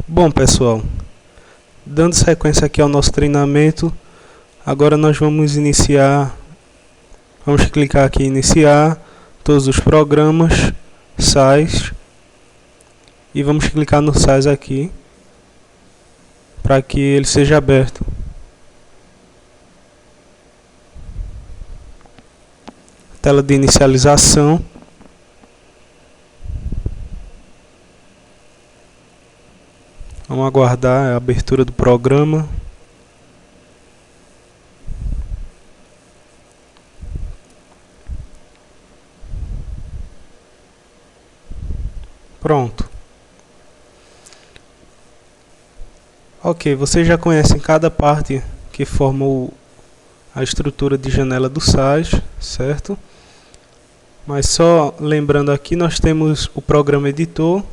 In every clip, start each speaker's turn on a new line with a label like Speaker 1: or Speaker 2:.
Speaker 1: Bom, pessoal, dando sequência aqui ao nosso treinamento, agora nós vamos clicar aqui em iniciar todos os programas SAS e vamos clicar no SAS aqui para que ele seja aberto. Tela de inicialização. Vamos aguardar a abertura do programa. Pronto. Ok, vocês já conhecem cada parte que forma a estrutura de janela do SAS, certo? Mas só lembrando aqui, nós temos o programa editor,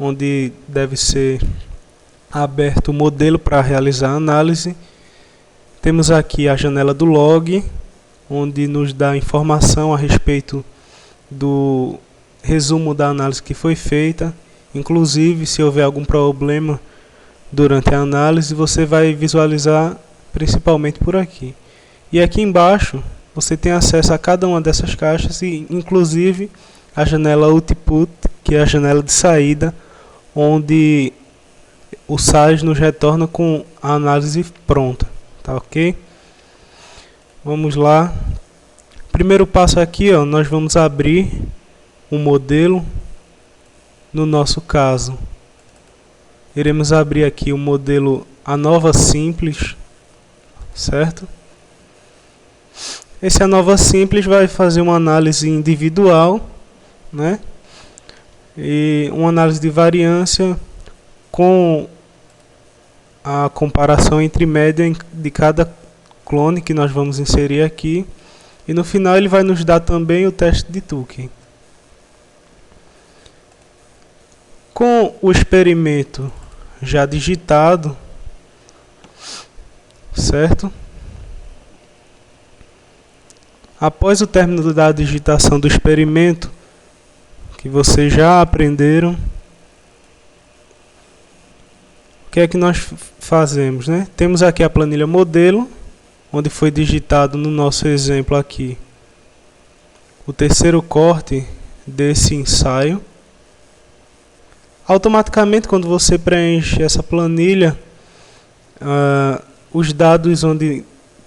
Speaker 1: onde deve ser aberto o modelo para realizar a análise. Temos aqui a janela do log, onde nos dá informação a respeito do resumo da análise que foi feita. Inclusive, se houver algum problema durante a análise, você vai visualizar principalmente por aqui. E aqui embaixo, você tem acesso a cada uma dessas caixas, e inclusive a janela Output, que é a janela de saída, onde o SAS nos retorna com a análise pronta, tá ok? Vamos lá. Primeiro passo aqui, nós vamos abrir um modelo. No nosso caso, iremos abrir aqui o modelo ANOVA Simples, certo? Esse ANOVA Simples vai fazer uma análise individual, né? E uma análise de variância com a comparação entre média de cada clone que nós vamos inserir aqui. E no final ele vai nos dar também o teste de Tukey. Com o experimento já digitado, certo? Após o término da digitação do experimento, que vocês já aprenderam, o que é que nós fazemos, né? Temos aqui a planilha modelo, onde foi digitado no nosso exemplo aqui o terceiro corte desse ensaio. Automaticamente, quando você preenche essa planilha, os dados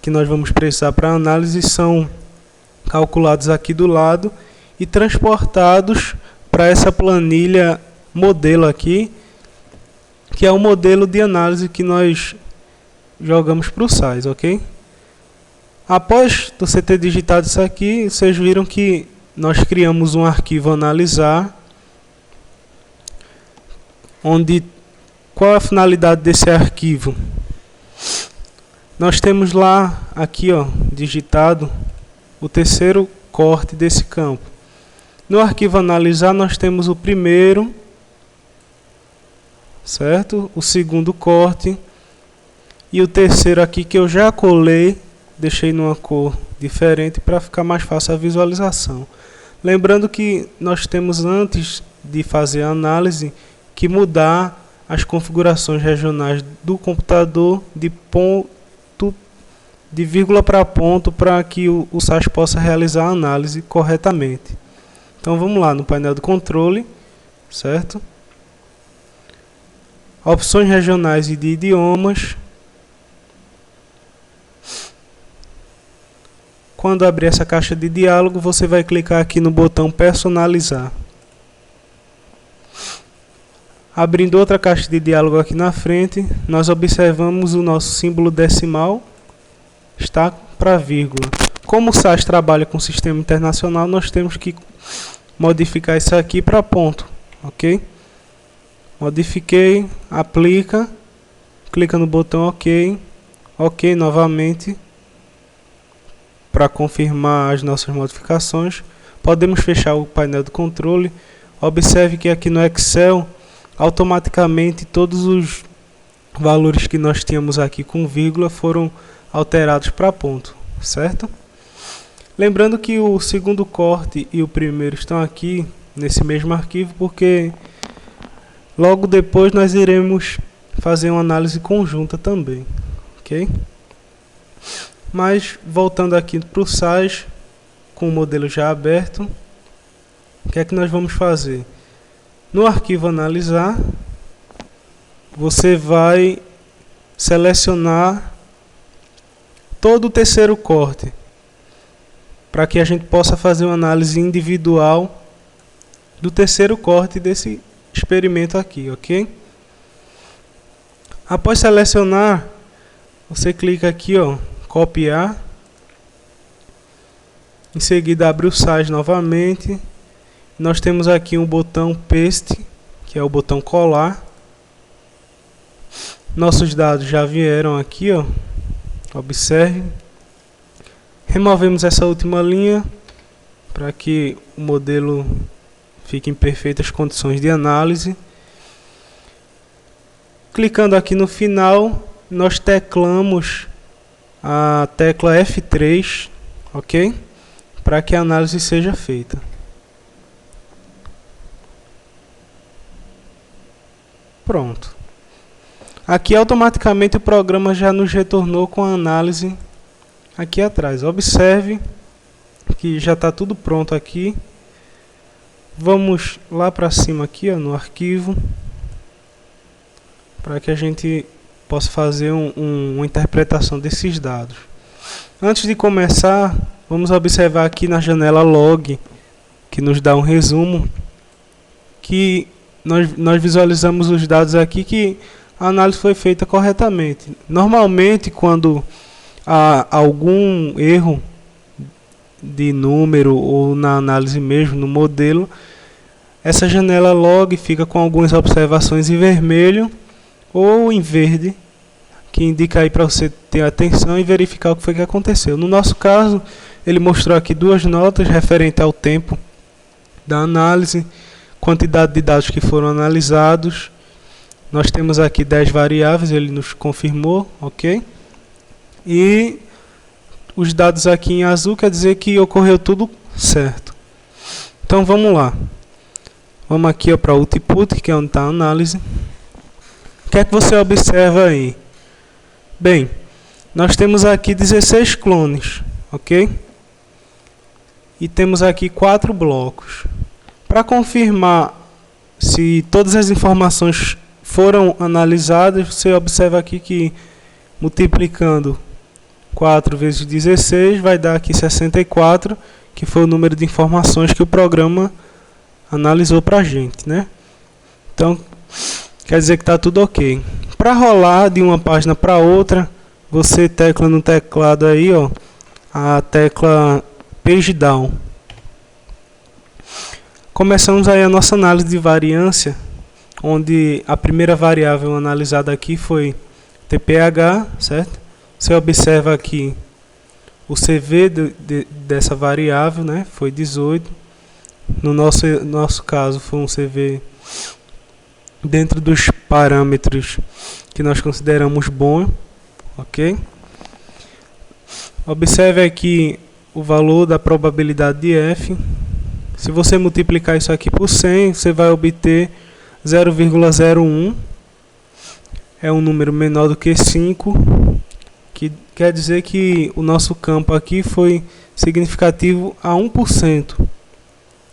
Speaker 1: que nós vamos precisar para a análise são calculados aqui do lado e transportados para essa planilha modelo aqui, que é o modelo de análise que nós jogamos para o SAS, ok? Após você ter digitado isso aqui, vocês viram que nós criamos um arquivo analisar, qual é a finalidade desse arquivo? Nós temos lá, aqui digitado, o terceiro corte desse campo. No arquivo analisar nós temos o primeiro, certo? O segundo corte e o terceiro aqui que eu já colei, deixei numa cor diferente para ficar mais fácil a visualização. Lembrando que nós temos, antes de fazer a análise, que mudar as configurações regionais do computador de vírgula para ponto, para que o SAS possa realizar a análise corretamente. Então vamos lá no painel do controle, certo? Opções regionais e de idiomas. Quando abrir essa caixa de diálogo, você vai clicar aqui no botão personalizar. Abrindo outra caixa de diálogo aqui na frente, nós observamos o nosso símbolo decimal está para vírgula. Como o SAS trabalha com sistema internacional, nós temos que modificar isso aqui para ponto, ok? Modifiquei, aplica, clica no botão OK, OK novamente, para confirmar as nossas modificações. Podemos fechar o painel do controle. Observe que aqui no Excel, automaticamente todos os valores que nós tínhamos aqui com vírgula foram alterados para ponto, certo? Lembrando que o segundo corte e o primeiro estão aqui nesse mesmo arquivo, porque Logo depois nós iremos fazer uma análise conjunta também, ok? Mas voltando aqui para o SAS, com o modelo já aberto, o que é que nós vamos fazer? No arquivo analisar, você vai selecionar todo o terceiro corte, para que a gente possa fazer uma análise individual do terceiro corte desse experimento aqui, ok? Após selecionar, você clica aqui, ó, copiar. Em seguida abre o SAS novamente. Nós temos aqui um botão paste, que é o botão colar. Nossos dados já vieram aqui, ó. Observe. Removemos essa última linha para que o modelo fique em perfeitas condições de análise. Clicando aqui no final, nós teclamos a tecla F3, ok? Para que a análise seja feita. Pronto. Aqui automaticamente o programa já nos retornou com a análise aqui atrás. Observe que já está tudo pronto aqui. Vamos lá para cima aqui, ó, no arquivo, para que a gente possa fazer uma interpretação desses dados. Antes de começar, vamos observar aqui na janela log, que nos dá um resumo, que nós visualizamos os dados aqui que a análise foi feita corretamente. Normalmente, quando há algum erro de número ou na análise mesmo, no modelo, essa janela log fica com algumas observações em vermelho ou em verde, que indica aí para você ter atenção e verificar o que foi que aconteceu. No nosso caso, ele mostrou aqui duas notas referente ao tempo da análise, quantidade de dados que foram analisados. Nós temos aqui 10 variáveis, ele nos confirmou, ok? E os dados aqui em azul quer dizer que ocorreu tudo certo. Então vamos lá. Vamos aqui para o output, que é onde está a análise. O que é que você observa aí? Bem, nós temos aqui 16 clones, ok? E temos aqui 4 blocos. Para confirmar se todas as informações foram analisadas, você observa aqui que multiplicando 4 vezes 16 vai dar aqui 64, que foi o número de informações que o programa analisou para a gente, né? Então, quer dizer que está tudo ok. Para rolar de uma página para outra, você tecla no teclado aí, ó, a tecla Page Down. Começamos aí a nossa análise de variância, onde a primeira variável analisada aqui foi TPH, certo? Você observa aqui o CV dessa variável, né? Foi 18. No nosso caso foi um CV dentro dos parâmetros que nós consideramos bom, ok? Observe aqui o valor da probabilidade de F. Se você multiplicar isso aqui por 100, você vai obter 0,01. É um número menor do que 5, que quer dizer que o nosso campo aqui foi significativo a 1%,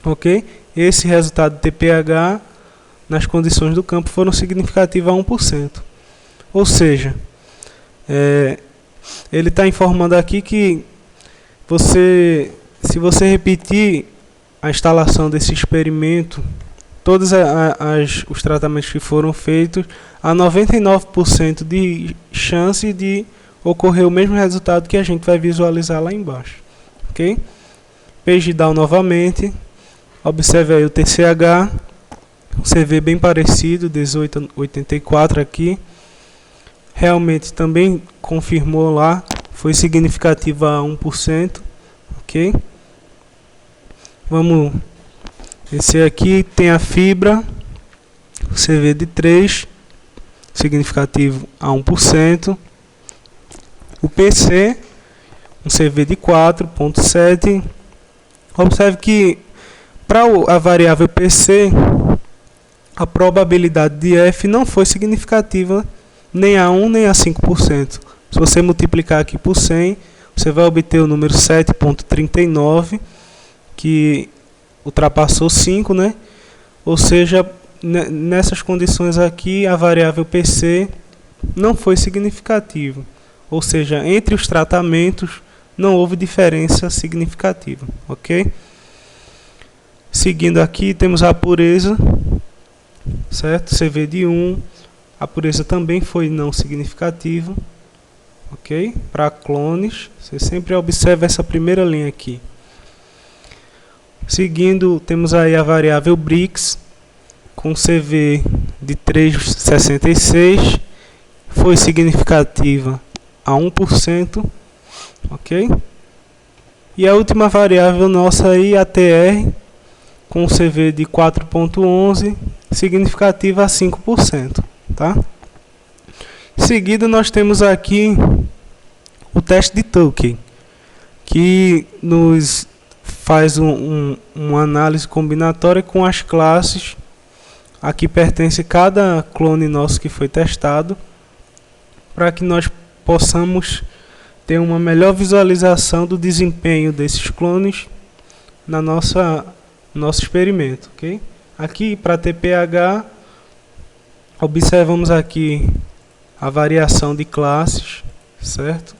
Speaker 1: ok? Esse resultado de TPH nas condições do campo foram significativos a 1%. Ou seja, ele está informando aqui que se você repetir a instalação desse experimento, todos os tratamentos que foram feitos, há 99% de chance de ocorrer o mesmo resultado que a gente vai visualizar lá embaixo. Ok? Page Down novamente. Observe aí o TCH. Você vê bem parecido, 1884 aqui. Realmente também confirmou lá, foi significativo a 1%. Ok? Vamos. Esse aqui tem a fibra, CV de 3, significativo a 1%. O PC, um CV de 4,7. Observe que para a variável PC, a probabilidade de F não foi significativa nem a 1 nem a 5%. Se você multiplicar aqui por 100, você vai obter o número 7,39, que ultrapassou 5, né? Ou seja, nessas condições aqui, a variável PC não foi significativa. Ou seja, entre os tratamentos não houve diferença significativa, ok? Seguindo aqui, temos a pureza, certo? CV de 1, a pureza também foi não significativa, ok? Para clones, você sempre observa essa primeira linha aqui. Seguindo, temos aí a variável Brix, com CV de 3,66, foi significativa a 1%, ok? E a última variável nossa aí, ATR, com CV de 4,11, significativa a 5%, tá? Em seguida, nós temos aqui o teste de Turing, que nos faz uma análise combinatória com as classes a que pertence cada clone nosso que foi testado, para que nós possamos ter uma melhor visualização do desempenho desses clones na nosso experimento, ok? Aqui para TPH observamos aqui a variação de classes, certo?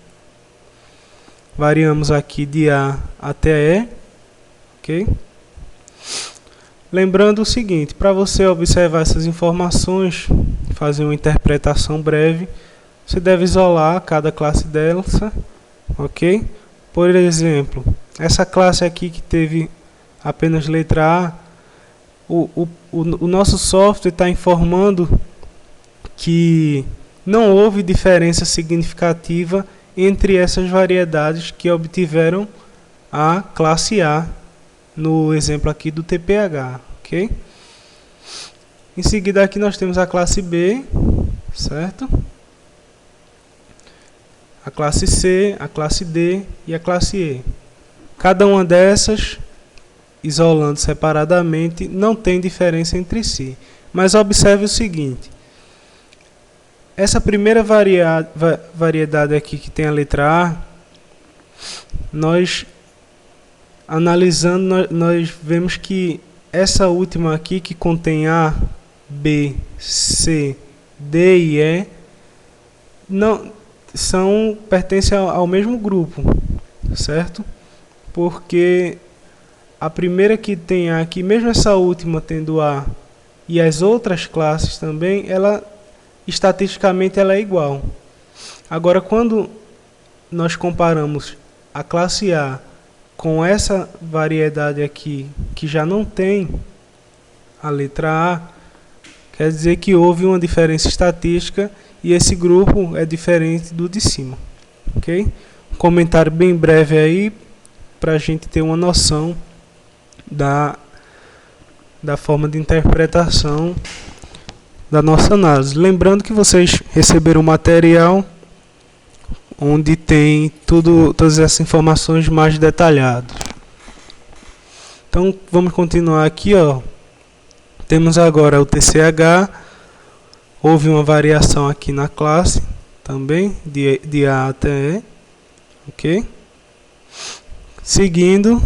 Speaker 1: Variamos aqui de A até E, ok? Lembrando o seguinte, para você observar essas informações, fazer uma interpretação breve, você deve isolar cada classe dessa, ok? Por exemplo, essa classe aqui que teve apenas letra A, o nosso software está informando que não houve diferença significativa entre essas variedades que obtiveram a classe A, no exemplo aqui do TPH, ok? Em seguida aqui nós temos a classe B, certo? A classe C, a classe D e a classe E. Cada uma dessas, isolando separadamente, não tem diferença entre si. Mas observe o seguinte, essa primeira variedade aqui que tem a letra A, nós analisando, nós vemos que essa última aqui, que contém A, B, C, D e E, pertencem ao mesmo grupo, certo? Porque a primeira que tem A aqui, mesmo essa última tendo A e as outras classes também, estatisticamente ela é igual. Agora, quando nós comparamos a classe A com essa variedade aqui, que já não tem a letra A, quer dizer que houve uma diferença estatística e esse grupo é diferente do de cima, ok? Um comentário bem breve aí, para a gente ter uma noção da forma de interpretação da nossa análise. Lembrando que vocês receberam o material onde tem todas essas informações mais detalhadas. Então vamos continuar aqui, ó. Temos agora o TCH, houve uma variação aqui na classe também, de A até E, ok? Seguindo,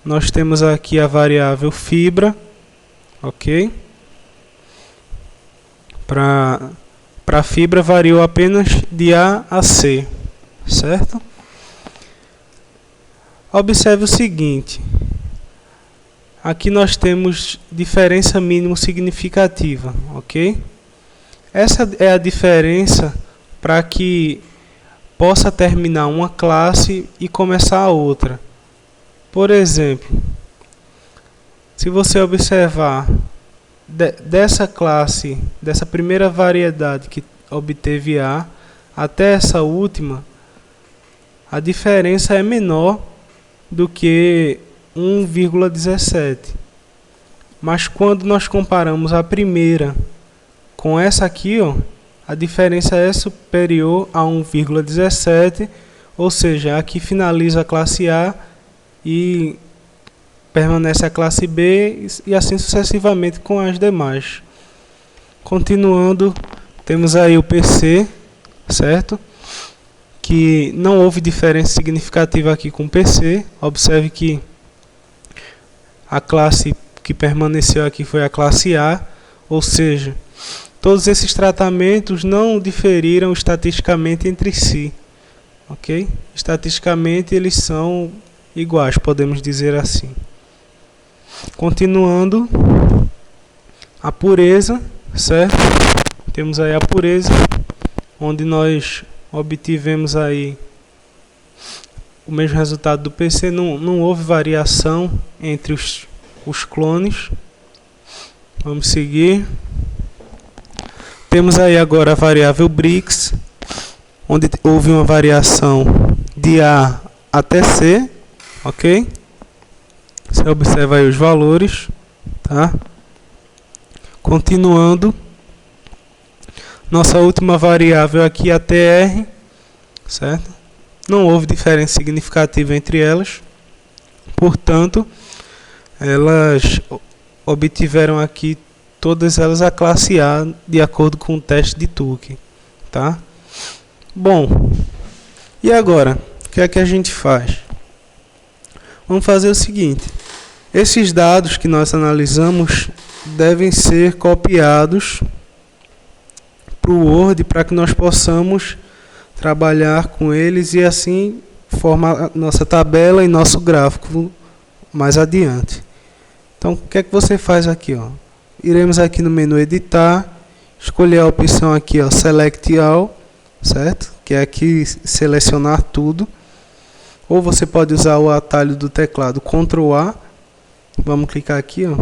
Speaker 1: nós temos aqui a variável fibra, ok? Para fibra variou apenas de A a C, certo? Observe o seguinte, aqui nós temos diferença mínimo significativa, ok? Essa é a diferença para que possa terminar uma classe e começar a outra. Por exemplo, se você observar dessa classe, dessa primeira variedade que obteve A, até essa última, a diferença é menor do que 1,17. Mas quando nós comparamos a primeira com essa aqui, ó, a diferença é superior a 1,17, ou seja, aqui finaliza a classe A e permanece a classe B e assim sucessivamente com as demais. Continuando, temos aí o PC, certo? Que não houve diferença significativa aqui com o PC. Observe que a classe que permaneceu aqui foi a classe A, ou seja, todos esses tratamentos não diferiram estatisticamente entre si, ok? Estatisticamente eles são iguais, podemos dizer assim. Continuando, a pureza, certo? Temos aí a pureza, onde nós obtivemos aí o mesmo resultado do PC, não houve variação entre os clones. Vamos seguir. Temos aí agora a variável Brix, onde houve uma variação de A até C, ok? Você observa aí os valores, tá? Continuando, nossa última variável aqui, a TR, certo? Não houve diferença significativa entre elas, portanto, elas obtiveram aqui todas elas a classe A de acordo com o teste de Tukey, tá? Bom, e agora, o que é que a gente faz? Vamos fazer o seguinte: esses dados que nós analisamos devem ser copiados para o Word para que nós possamos trabalhar com eles e assim formar nossa tabela e nosso gráfico mais adiante. Então, o que é que você faz aqui, ó? Iremos aqui no menu editar, escolher a opção aqui, ó, Select All, certo? Que é aqui selecionar tudo. Ou você pode usar o atalho do teclado Ctrl A. Vamos clicar aqui, ó,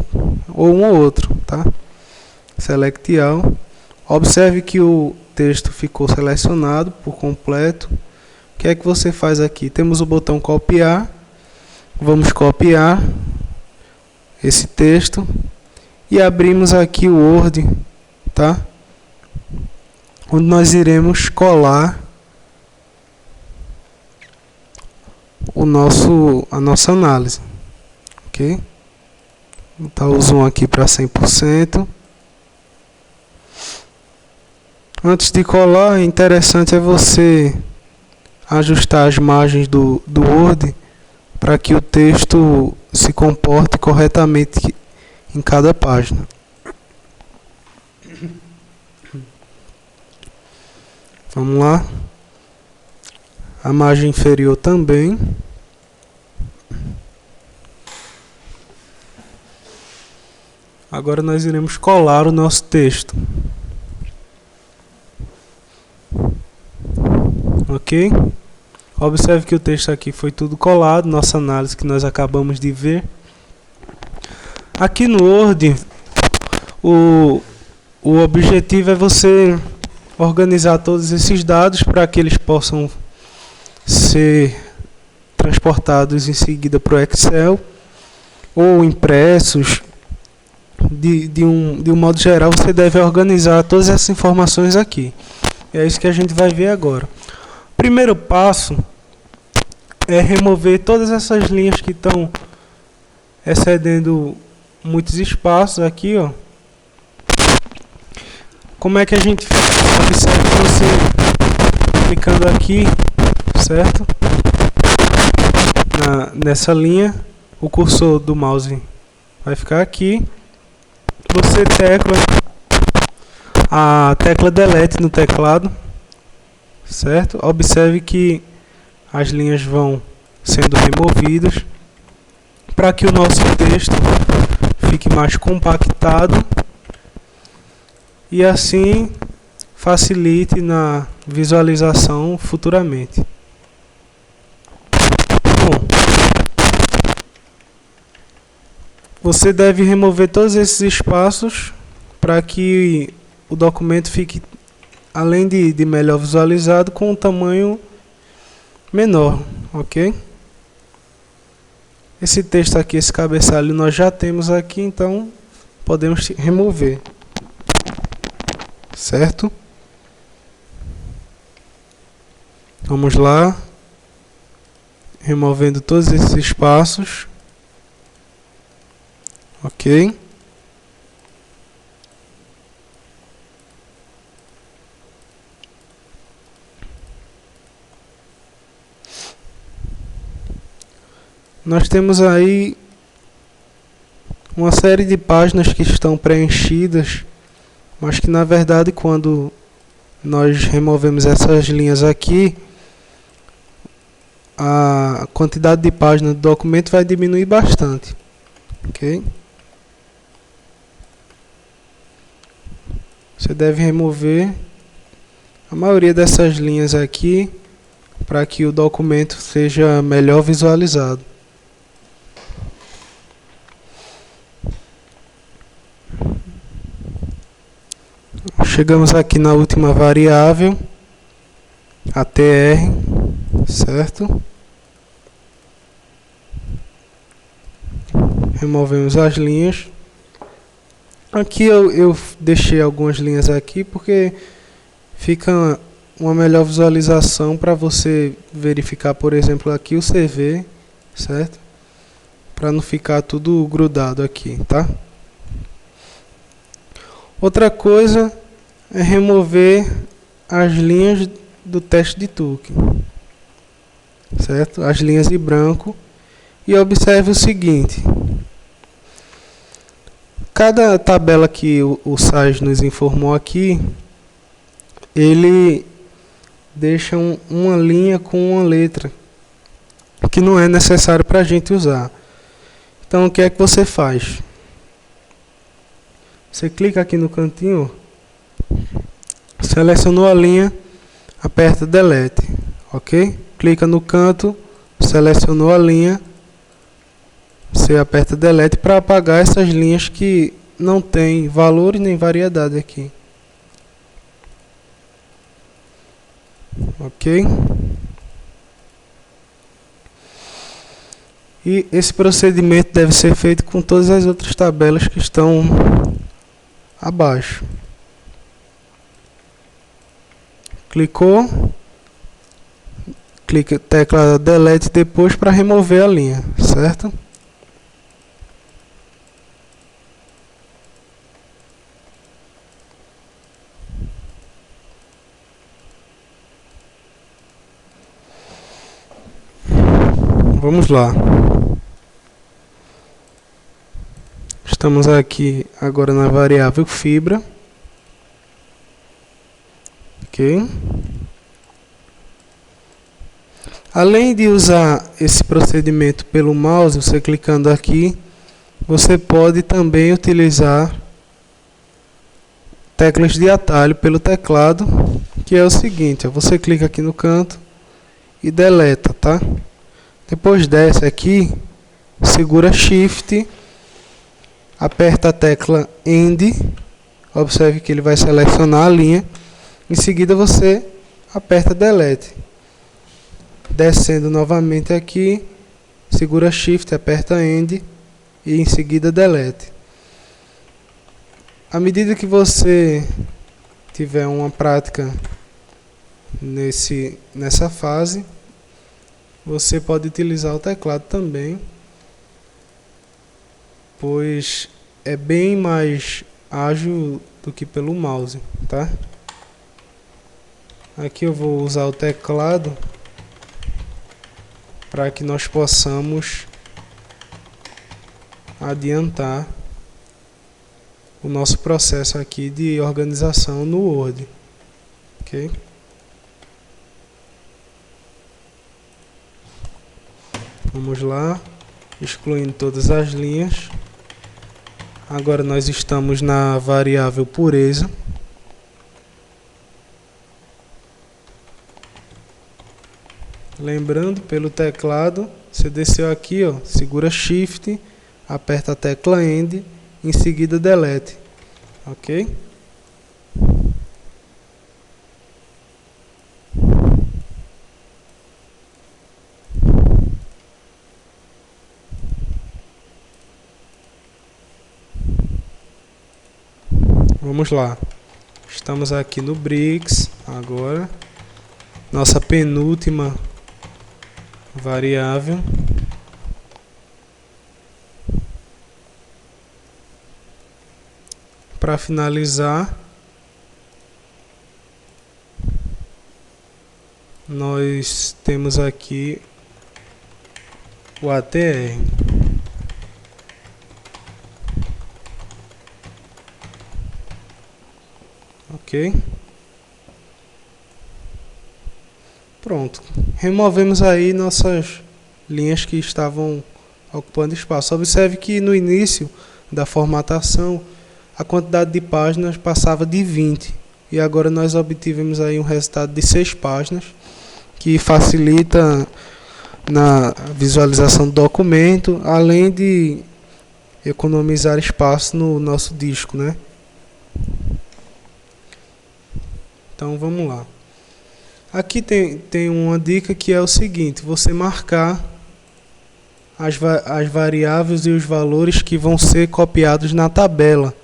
Speaker 1: ou um ou outro, tá? Select All. Observe que o texto ficou selecionado por completo. O que é que você faz aqui? Temos o botão copiar. Vamos copiar esse texto e abrimos aqui o Word, tá? Onde nós iremos colar a nossa análise, ok? Vou botar o zoom aqui para 100%. Antes de colar, interessante é você ajustar as margens do Word para que o texto se comporte corretamente em cada página. Vamos lá. A margem inferior também. Agora nós iremos colar o nosso texto. Ok? Observe que o texto aqui foi tudo colado, nossa análise que nós acabamos de ver. Aqui no Word, o objetivo é você organizar todos esses dados para que eles possam ser transportados em seguida para o Excel ou impressos. De um modo geral, você deve organizar todas essas informações aqui. É isso que a gente vai ver agora. O primeiro passo é remover todas essas linhas que estão excedendo muitos espaços aqui, ó. Como é que a gente faz? Observe que você clicando aqui, certo? Nessa linha, o cursor do mouse vai ficar aqui. Você tecla a tecla Delete no teclado, certo? Observe que as linhas vão sendo removidas para que o nosso texto fique mais compactado e assim facilite na visualização futuramente. Bom, você deve remover todos esses espaços para que o documento fique, além de melhor visualizado, com um tamanho menor, ok? Esse texto aqui, esse cabeçalho, nós já temos aqui, então podemos remover, certo? Vamos lá, removendo todos esses espaços. Ok? Nós temos aí uma série de páginas que estão preenchidas, mas que na verdade quando nós removemos essas linhas aqui, a quantidade de páginas do documento vai diminuir bastante. Ok? Você deve remover a maioria dessas linhas aqui para que o documento seja melhor visualizado. Chegamos aqui na última variável, a TR, certo? Removemos as linhas. Aqui eu deixei algumas linhas aqui porque fica uma melhor visualização para você verificar, por exemplo, aqui o CV, certo? Para não ficar tudo grudado aqui, tá? Outra coisa é remover as linhas do teste de Turing, certo? As linhas em branco. E observe o seguinte: cada tabela que o Sage nos informou aqui, ele deixa uma linha com uma letra que não é necessário para a gente usar. Então o que é que você faz? Você clica aqui no cantinho, selecionou a linha, aperta Delete, ok? Clica no canto, selecionou a linha, você aperta Delete para apagar essas linhas que não tem valor e nem variedade aqui. Ok? E esse procedimento deve ser feito com todas as outras tabelas que estão abaixo. Clicou, clica tecla Delete depois para remover a linha, certo? Vamos lá. Estamos aqui agora na variável fibra. Ok? Além de usar esse procedimento pelo mouse, você clicando aqui, você pode também utilizar teclas de atalho pelo teclado, que é o seguinte: você clica aqui no canto e deleta, tá? Depois desce aqui, segura Shift, aperta a tecla End, observe que ele vai selecionar a linha, em seguida você aperta Delete. Descendo novamente aqui, segura Shift, aperta End e em seguida Delete. À medida que você tiver uma prática nessa fase, você pode utilizar o teclado também, pois é bem mais ágil do que pelo mouse, tá? Aqui eu vou usar o teclado para que nós possamos adiantar o nosso processo aqui de organização no Word, ok? Vamos lá, excluindo todas as linhas. Agora nós estamos na variável pureza. Lembrando, pelo teclado, você desceu aqui, ó, segura Shift, aperta a tecla End, em seguida Delete, ok? Vamos lá. Estamos aqui no Bricks agora. Nossa penúltima variável. para finalizar, nós temos aqui o ATR. Ok? Pronto. Removemos aí nossas linhas que estavam ocupando espaço. Observe que no início da formatação a quantidade de páginas passava de 20 e agora nós obtivemos aí um resultado de 6 páginas, que facilita na visualização do documento, além de economizar espaço no nosso disco, né? Então vamos lá. Aqui tem uma dica que é o seguinte: você marcar as variáveis e os valores que vão ser copiados na tabela,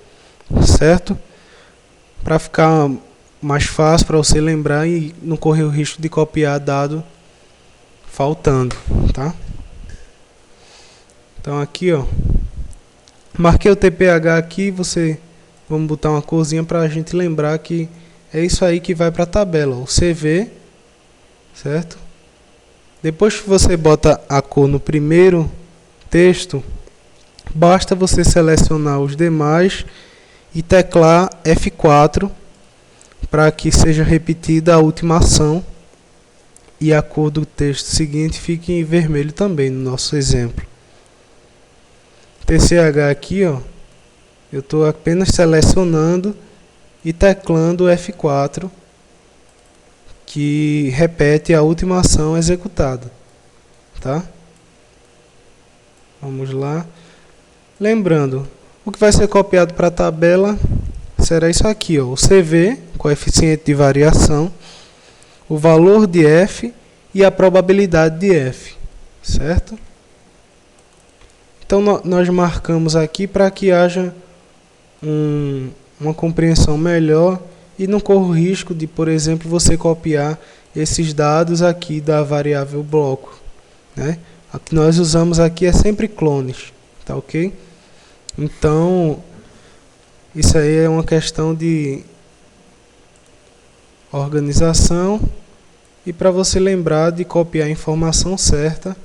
Speaker 1: certo? Para ficar mais fácil para você lembrar e não correr o risco de copiar dado faltando, tá? Então aqui, ó, marquei o TPH aqui. Vamos botar uma corzinha para a gente lembrar que é isso aí que vai para a tabela, o CV, certo? Depois que você bota a cor no primeiro texto, basta você selecionar os demais e teclar F4 para que seja repetida a última ação e a cor do texto seguinte fique em vermelho também, no nosso exemplo. TCH aqui, ó, eu estou apenas selecionando e teclando F4, que repete a última ação executada, tá? Vamos lá. Lembrando, o que vai ser copiado para a tabela será isso aqui, ó, o CV, coeficiente de variação, o valor de F e a probabilidade de F, certo? Então nós marcamos aqui para que haja uma compreensão melhor e não corra o risco de, por exemplo, você copiar esses dados aqui da variável bloco, né? A que nós usamos aqui é sempre clones, tá ok? Então, isso aí é uma questão de organização e para você lembrar de copiar a informação certa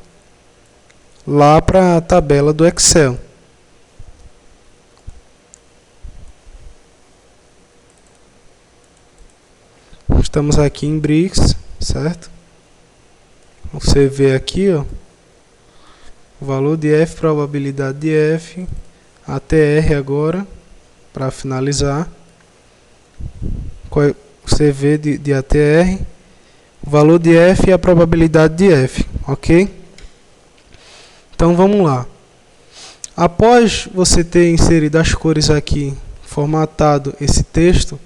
Speaker 1: lá para a tabela do Excel. Estamos aqui em Brix, certo? Você vê aqui, ó, o valor de F, probabilidade de F, ATR agora, para finalizar. Você vê de ATR, o valor de F e a probabilidade de F, ok? Então vamos lá. Após você ter inserido as cores aqui, formatado esse texto,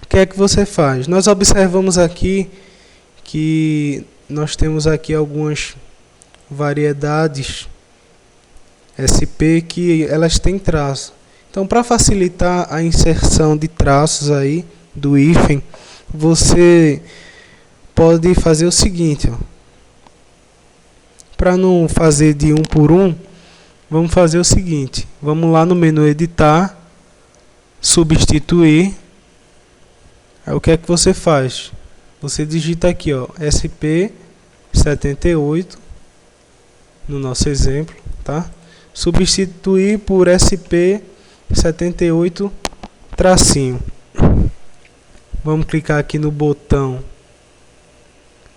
Speaker 1: o que é que você faz? Nós observamos aqui que nós temos aqui algumas variedades SP que elas têm traço. Então, para facilitar a inserção de traços aí do hífen, você pode fazer o seguinte, para não fazer de um por um, vamos fazer o seguinte: vamos lá no menu editar, substituir. Aí o que é que você faz? Você digita aqui, ó, SP78 no nosso exemplo, tá? Substituir por SP78 tracinho. Vamos clicar aqui no botão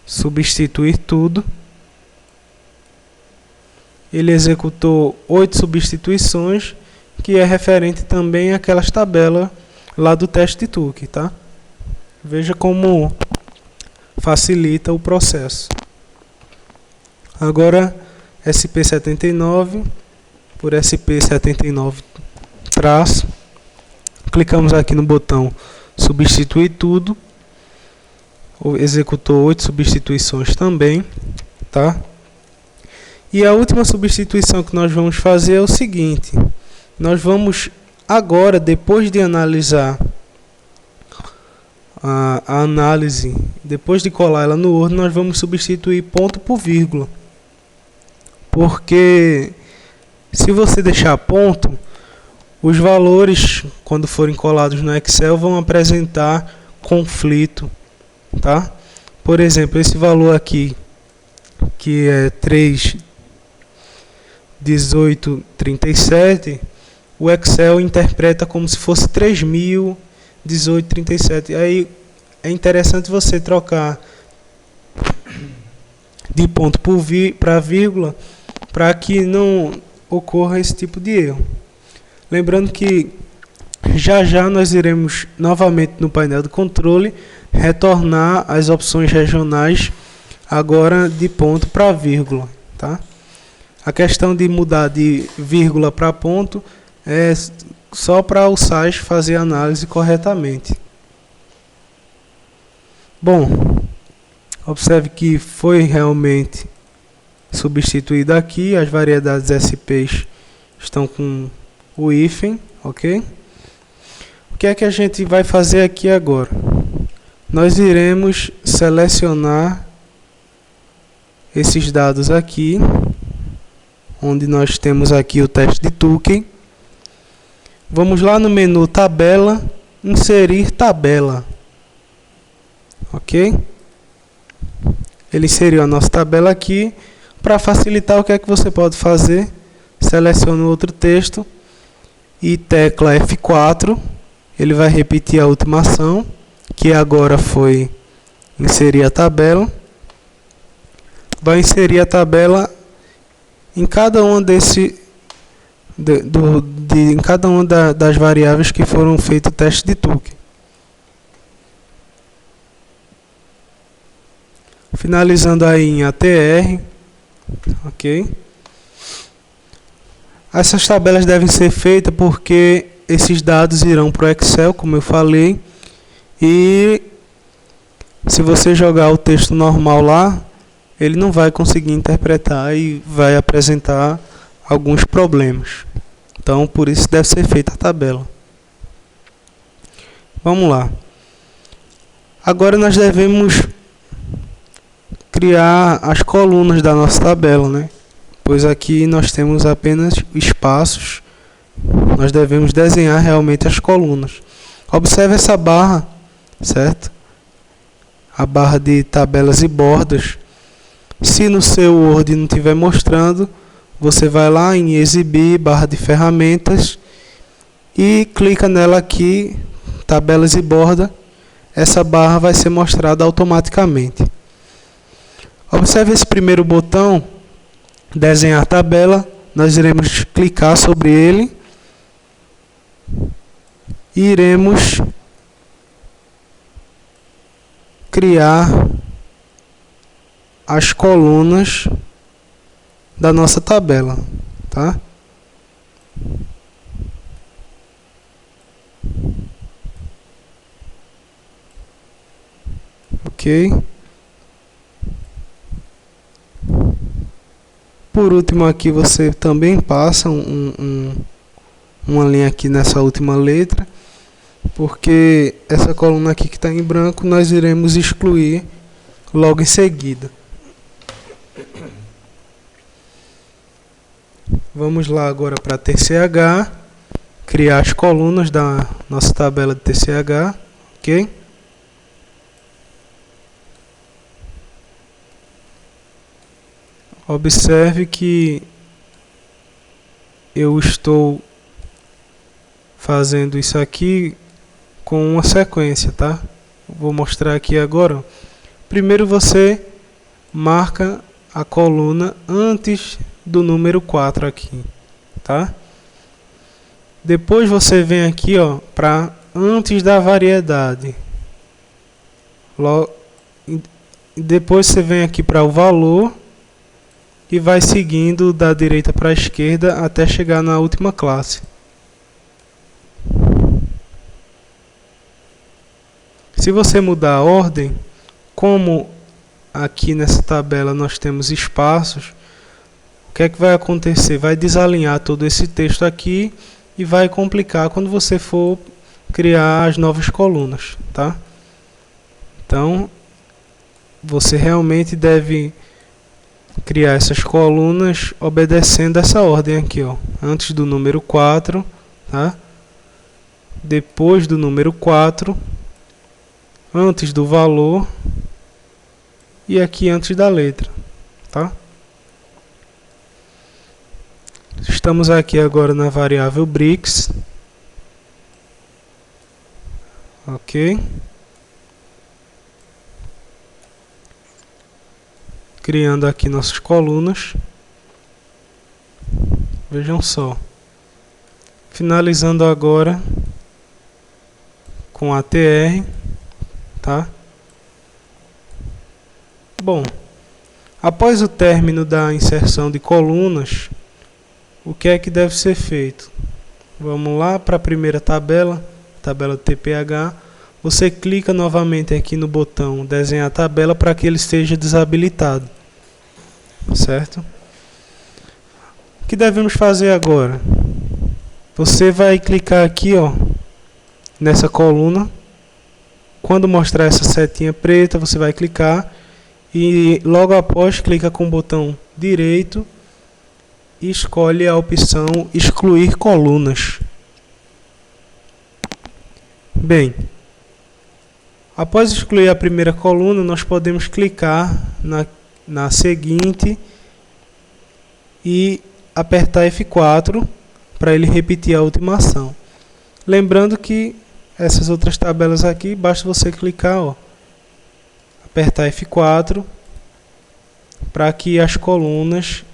Speaker 1: substituir tudo. Ele executou 8 substituições, que é referente também àquelas tabelas lá do teste TUC, tá? Veja como facilita o processo. Agora SP79 por SP79 traço. Clicamos aqui no botão substituir tudo. Executou 8 substituições também, tá? E a última substituição que nós vamos fazer é o seguinte: nós vamos agora, depois de analisar a análise, depois de colar ela no Word, nós vamos substituir ponto por vírgula. Porque se você deixar ponto, Os valores, quando forem colados no Excel, vão apresentar conflito, tá? Por exemplo, esse valor aqui, que é 3.1837, o Excel interpreta como se fosse 3.018,37. Aí é interessante você trocar de ponto para vírgula, para que não ocorra esse tipo de erro. Lembrando que já nós iremos novamente no painel de controle retornar as opções regionais agora de ponto para vírgula, tá? A questão de mudar de vírgula para ponto é só para o SAS fazer a análise corretamente. Bom, observe que foi realmente substituído aqui, as variedades SPs estão com o hífen, ok? O que é que a gente vai fazer aqui agora? Nós iremos selecionar esses dados aqui, onde nós temos aqui o teste de Tukey. Vamos lá no menu tabela, inserir tabela, ok? Ele inseriu a nossa tabela aqui. Para facilitar, o que é que você pode fazer? Seleciona outro texto e tecla F4. Ele vai repetir a última ação, que agora foi inserir a tabela. Vai inserir a tabela em cada uma em cada uma das variáveis que foram feito o teste de Tukey. Finalizando aí em ATR, ok? Essas tabelas devem ser feitas porque esses dados irão para o Excel, como eu falei, e se você jogar o texto normal lá, ele não vai conseguir interpretar e vai apresentar alguns problemas. Então, por isso deve ser feita a tabela. Vamos lá. Agora nós devemos criar as colunas da nossa tabela, né? Pois aqui nós temos apenas espaços. Nós devemos desenhar realmente as colunas. Observe essa barra, certo? A barra de tabelas e bordas. Se no seu Word não estiver mostrando, você vai lá em exibir, barra de ferramentas e clica nela aqui, tabelas e borda. Essa barra vai ser mostrada automaticamente. Observe esse primeiro botão, desenhar tabela. Nós iremos clicar sobre ele e iremos criar as colunas da nossa tabela, tá? Ok. Por último aqui você também passa uma linha aqui nessa última letra, porque essa coluna aqui que está em branco nós iremos excluir logo em seguida. Vamos lá agora para TCH, criar as colunas da nossa tabela de TCH, ok? Observe que eu estou fazendo isso aqui com uma sequência, tá? Vou mostrar aqui agora. Primeiro você marca a coluna antes do número 4 aqui, tá? Depois você vem aqui, ó, para antes da variedade. Depois você vem aqui para o valor e vai seguindo da direita para a esquerda até chegar na última classe. Se você mudar a ordem, como aqui nessa tabela nós temos espaços, o que é que vai acontecer? Vai desalinhar todo esse texto aqui e vai complicar quando você for criar as novas colunas, tá? Então, você realmente deve criar essas colunas obedecendo essa ordem aqui, ó, antes do número 4, tá? Depois do número 4, antes do valor e aqui antes da letra, tá? Estamos aqui agora na variável Brix, ok? Criando aqui nossas colunas. Vejam só. Finalizando agora com ATR, tá? Bom, após o término da inserção de colunas, o que é que deve ser feito? Vamos lá para a primeira tabela, tabela TPH. Você clica novamente aqui no botão desenhar tabela para que ele esteja desabilitado, certo? O que devemos fazer agora? Você vai clicar aqui, ó, nessa coluna. Quando mostrar essa setinha preta, você vai clicar e logo após clica com o botão direito e escolhe a opção excluir colunas. Bem, após excluir a primeira coluna, nós podemos clicar na seguinte e apertar F4 para ele repetir a última ação. Lembrando que essas outras tabelas aqui, basta você clicar, ó, apertar F4 para que as colunas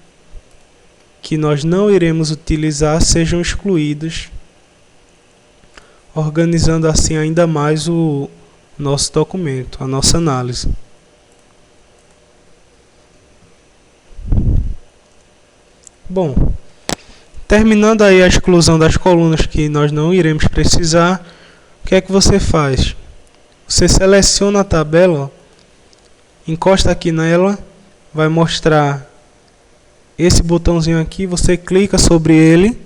Speaker 1: que nós não iremos utilizar sejam excluídas, organizando assim ainda mais o nosso documento, a nossa análise. Bom, terminando aí a exclusão das colunas que nós não iremos precisar, o que é que você faz? Você seleciona a tabela, ó, encosta aqui nela, vai mostrar esse botãozinho aqui, você clica sobre ele,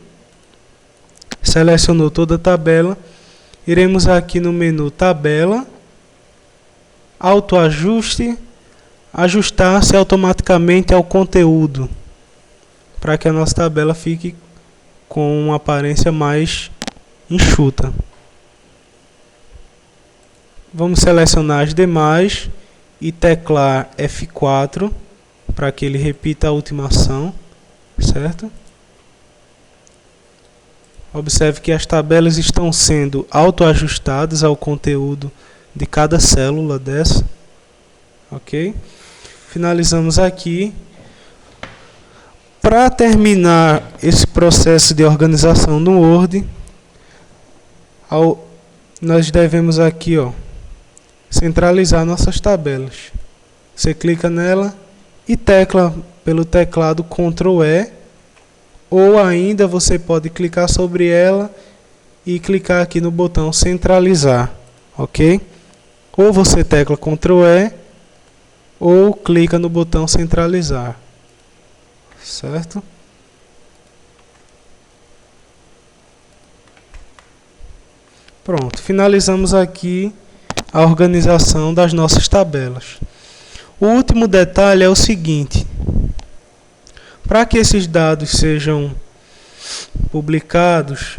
Speaker 1: selecionou toda a tabela, iremos aqui no menu tabela, autoajuste, ajustar-se automaticamente ao conteúdo, para que a nossa tabela fique com uma aparência mais enxuta. Vamos selecionar as demais e teclar F4 para que ele repita a última ação, certo? Observe que as tabelas estão sendo autoajustadas ao conteúdo de cada célula dessa, ok? Finalizamos aqui. Para terminar esse processo de organização no Word, nós devemos aqui, ó, centralizar nossas tabelas. Você clica nela e tecla pelo teclado Ctrl E, ou ainda você pode clicar sobre ela e clicar aqui no botão centralizar, ok? Ou você tecla Ctrl E ou clica no botão centralizar, certo? Pronto, finalizamos aqui a organização das nossas tabelas. O último detalhe é o seguinte: para que esses dados sejam publicados,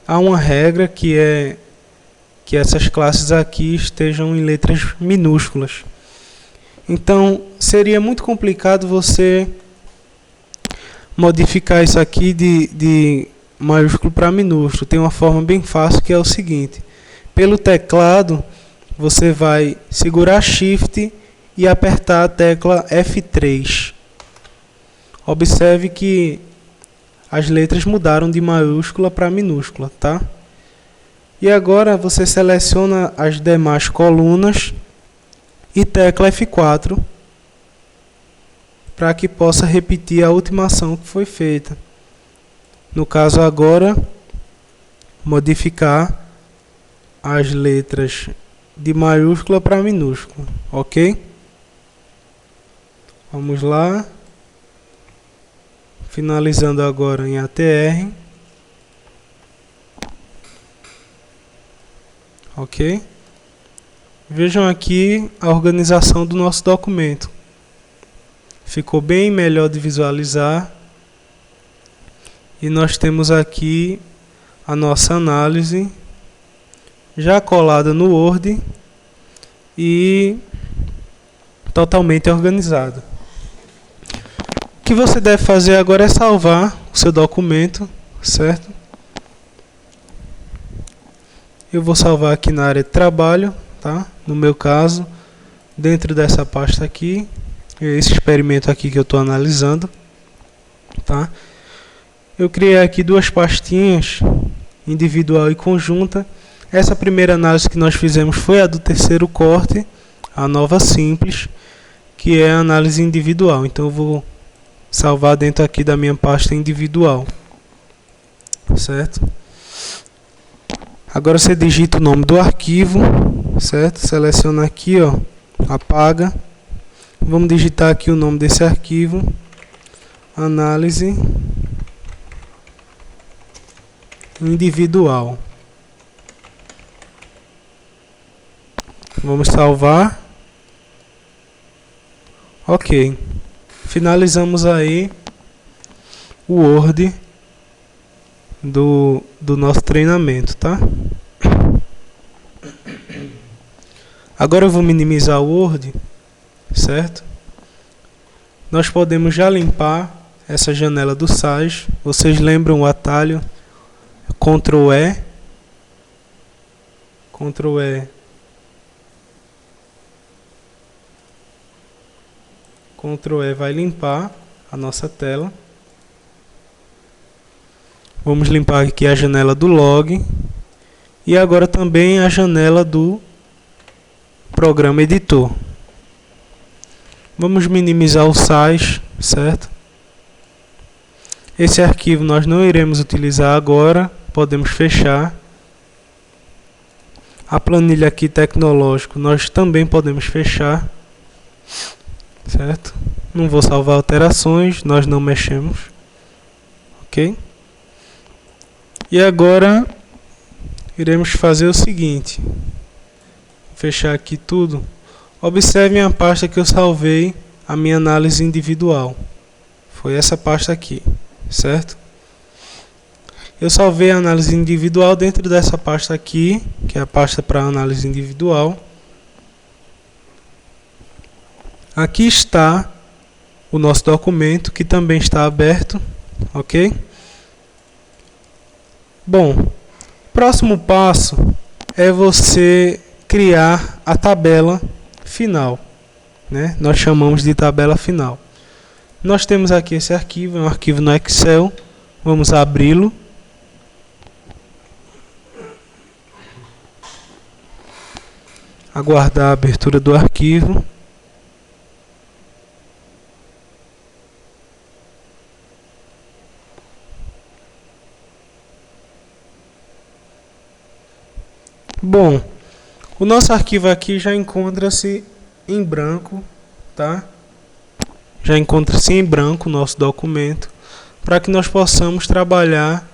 Speaker 1: há uma regra que é que essas classes aqui estejam em letras minúsculas. Então, seria muito complicado você modificar isso aqui de maiúsculo para minúsculo. Tem uma forma bem fácil, que é o seguinte: pelo teclado, você vai segurar Shift e apertar a tecla F3. Observe que as letras mudaram de maiúscula para minúscula, tá? E agora você seleciona as demais colunas e tecla F4 para que possa repetir a última ação que foi feita. No caso agora, modificar as letras de maiúscula para minúscula, ok? Vamos lá. Finalizando agora em ATR. Ok? Vejam aqui a organização do nosso documento. Ficou bem melhor de visualizar. E nós temos aqui a nossa análise já colada no Word e totalmente organizada. O que você deve fazer agora é salvar o seu documento, certo? Eu vou salvar aqui na área de trabalho, tá? No meu caso, dentro dessa pasta aqui, esse experimento aqui que eu estou analisando, tá? Eu criei aqui duas pastinhas, individual e conjunta. Essa primeira análise que nós fizemos foi a do terceiro corte, a nova simples, que é a análise individual. Então eu vou salvar dentro aqui da minha pasta individual, certo? Agora você digita o nome do arquivo, certo? Seleciona aqui, ó, apaga. Vamos digitar aqui o nome desse arquivo, análise individual. Vamos salvar. Ok. Finalizamos aí o Word do nosso treinamento, tá? Agora eu vou minimizar o Word, certo? Nós podemos já limpar essa janela do Sage. Vocês lembram o atalho Ctrl E, Ctrl E, Ctrl E vai limpar a nossa tela. Vamos limpar aqui a janela do log e agora também a janela do programa editor. Vamos minimizar o size, certo? Esse arquivo nós não iremos utilizar agora, podemos fechar. A planilha aqui tecnológico nós também podemos fechar, certo? Não vou salvar alterações, nós não mexemos, ok? E agora iremos fazer o seguinte, fechar aqui tudo. Observem a pasta que eu salvei a minha análise individual, foi essa pasta aqui, certo? Eu salvei a análise individual dentro dessa pasta aqui, que é a pasta para análise individual. Aqui está o nosso documento, que também está aberto, ok? Bom, próximo passo é você criar a tabela final, né? Nós chamamos de tabela final. Nós temos aqui esse arquivo, é um arquivo no Excel. Vamos abri-lo. Aguardar a abertura do arquivo. Bom, o nosso arquivo aqui já encontra-se em branco, tá? Já encontra-se em branco o nosso documento, para que nós possamos trabalhar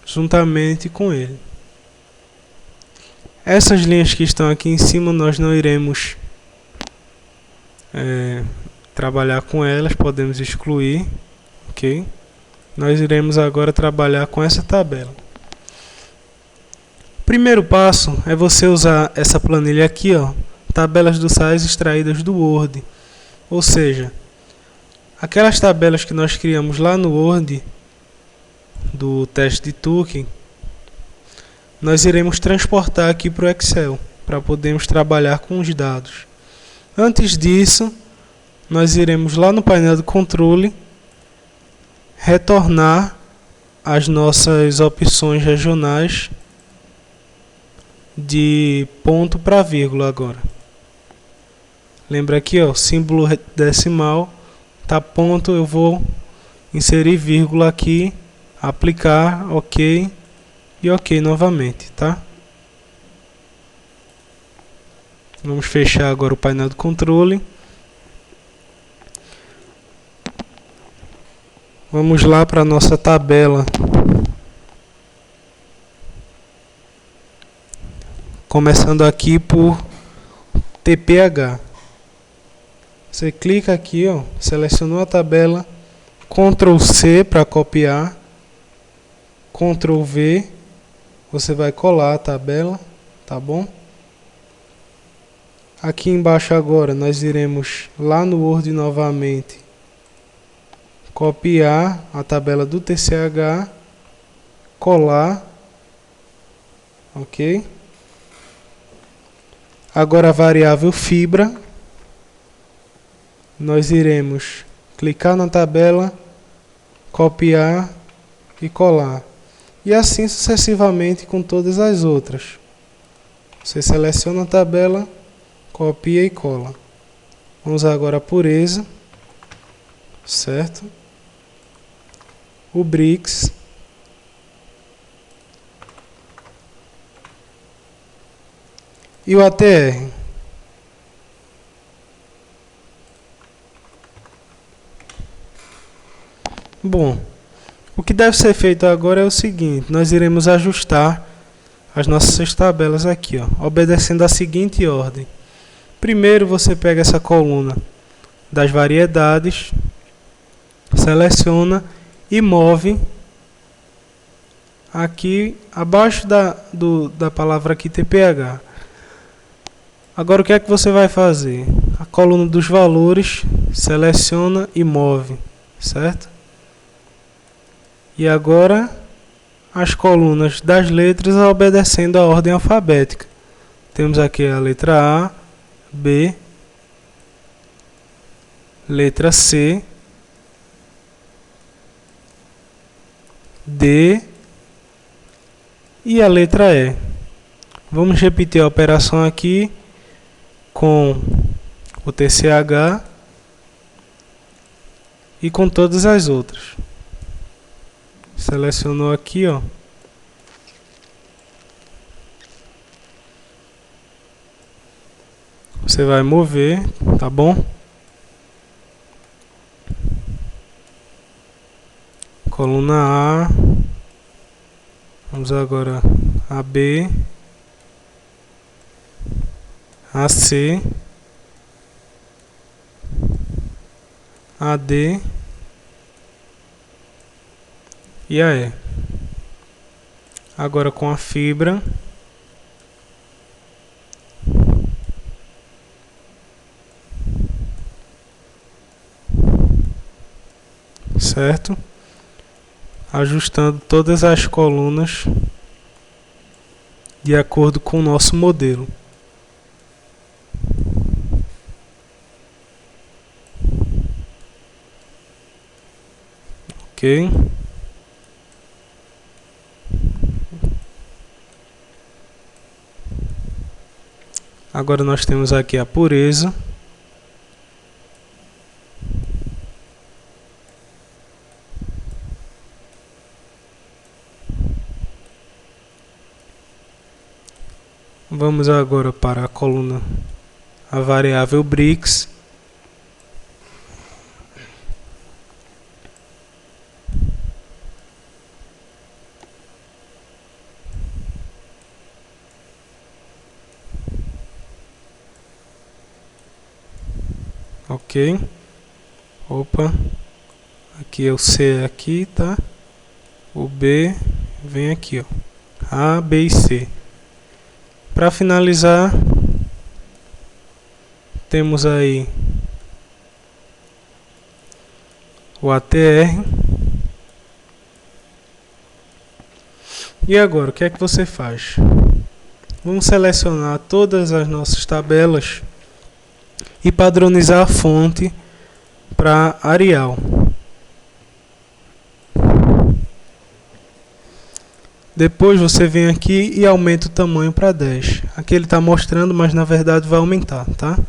Speaker 1: juntamente com ele. Essas linhas que estão aqui em cima nós não iremos trabalhar com elas, podemos excluir, ok? Nós iremos agora trabalhar com essa tabela. Primeiro passo é você usar essa planilha aqui, ó, tabelas do size extraídas do Word. Ou seja, aquelas tabelas que nós criamos lá no Word do teste de Turing, nós iremos transportar aqui para o Excel, para podermos trabalhar com os dados. Antes disso, nós iremos lá no painel de controle, retornar as nossas opções regionais de ponto para vírgula agora. Lembra aqui, ó, símbolo decimal, tá ponto, eu vou inserir vírgula aqui, aplicar, ok, e ok novamente, tá? Vamos fechar agora o painel de controle. Vamos lá para a nossa tabela. Começando aqui por TPH. Você clica aqui, ó, selecionou a tabela, Ctrl C para copiar. Ctrl V, você vai colar a tabela, tá bom? Aqui embaixo agora nós iremos lá no Word novamente, copiar a tabela do TCH, colar, ok? Agora a variável fibra, nós iremos clicar na tabela, copiar e colar. E assim sucessivamente com todas as outras. Você seleciona a tabela, copia e cola. Vamos agora a pureza, certo? O Brix. E o ATR. Bom, o que deve ser feito agora é o seguinte, nós iremos ajustar as nossas tabelas aqui, ó, obedecendo a seguinte ordem. Primeiro você pega essa coluna das variedades, seleciona e move aqui abaixo da palavra aqui TPH. Agora o que é que você vai fazer? A coluna dos valores, seleciona e move, certo? E agora as colunas das letras obedecendo a ordem alfabética. Temos aqui a letra A, B, letra C, D e a letra E. Vamos repetir a operação aqui com o TCH e com todas as outras. Selecionou aqui, ó. Você vai mover, tá bom? Coluna A. Vamos agora a B, a C, a D e a E. Agora com a fibra, certo? Ajustando todas as colunas de acordo com o nosso modelo. Ok? Agora nós temos aqui a pureza. Vamos agora para a coluna, a variável Brix. Ok. Opa. Aqui é o C aqui, tá? O B vem aqui, ó. A, B e C. Para finalizar, temos aí o ATR. E agora, o que é que você faz? Vamos selecionar todas as nossas tabelas e padronizar a fonte para Arial. Depois você vem aqui e aumenta o tamanho para 10. Aqui ele está mostrando, mas na verdade vai aumentar, tá?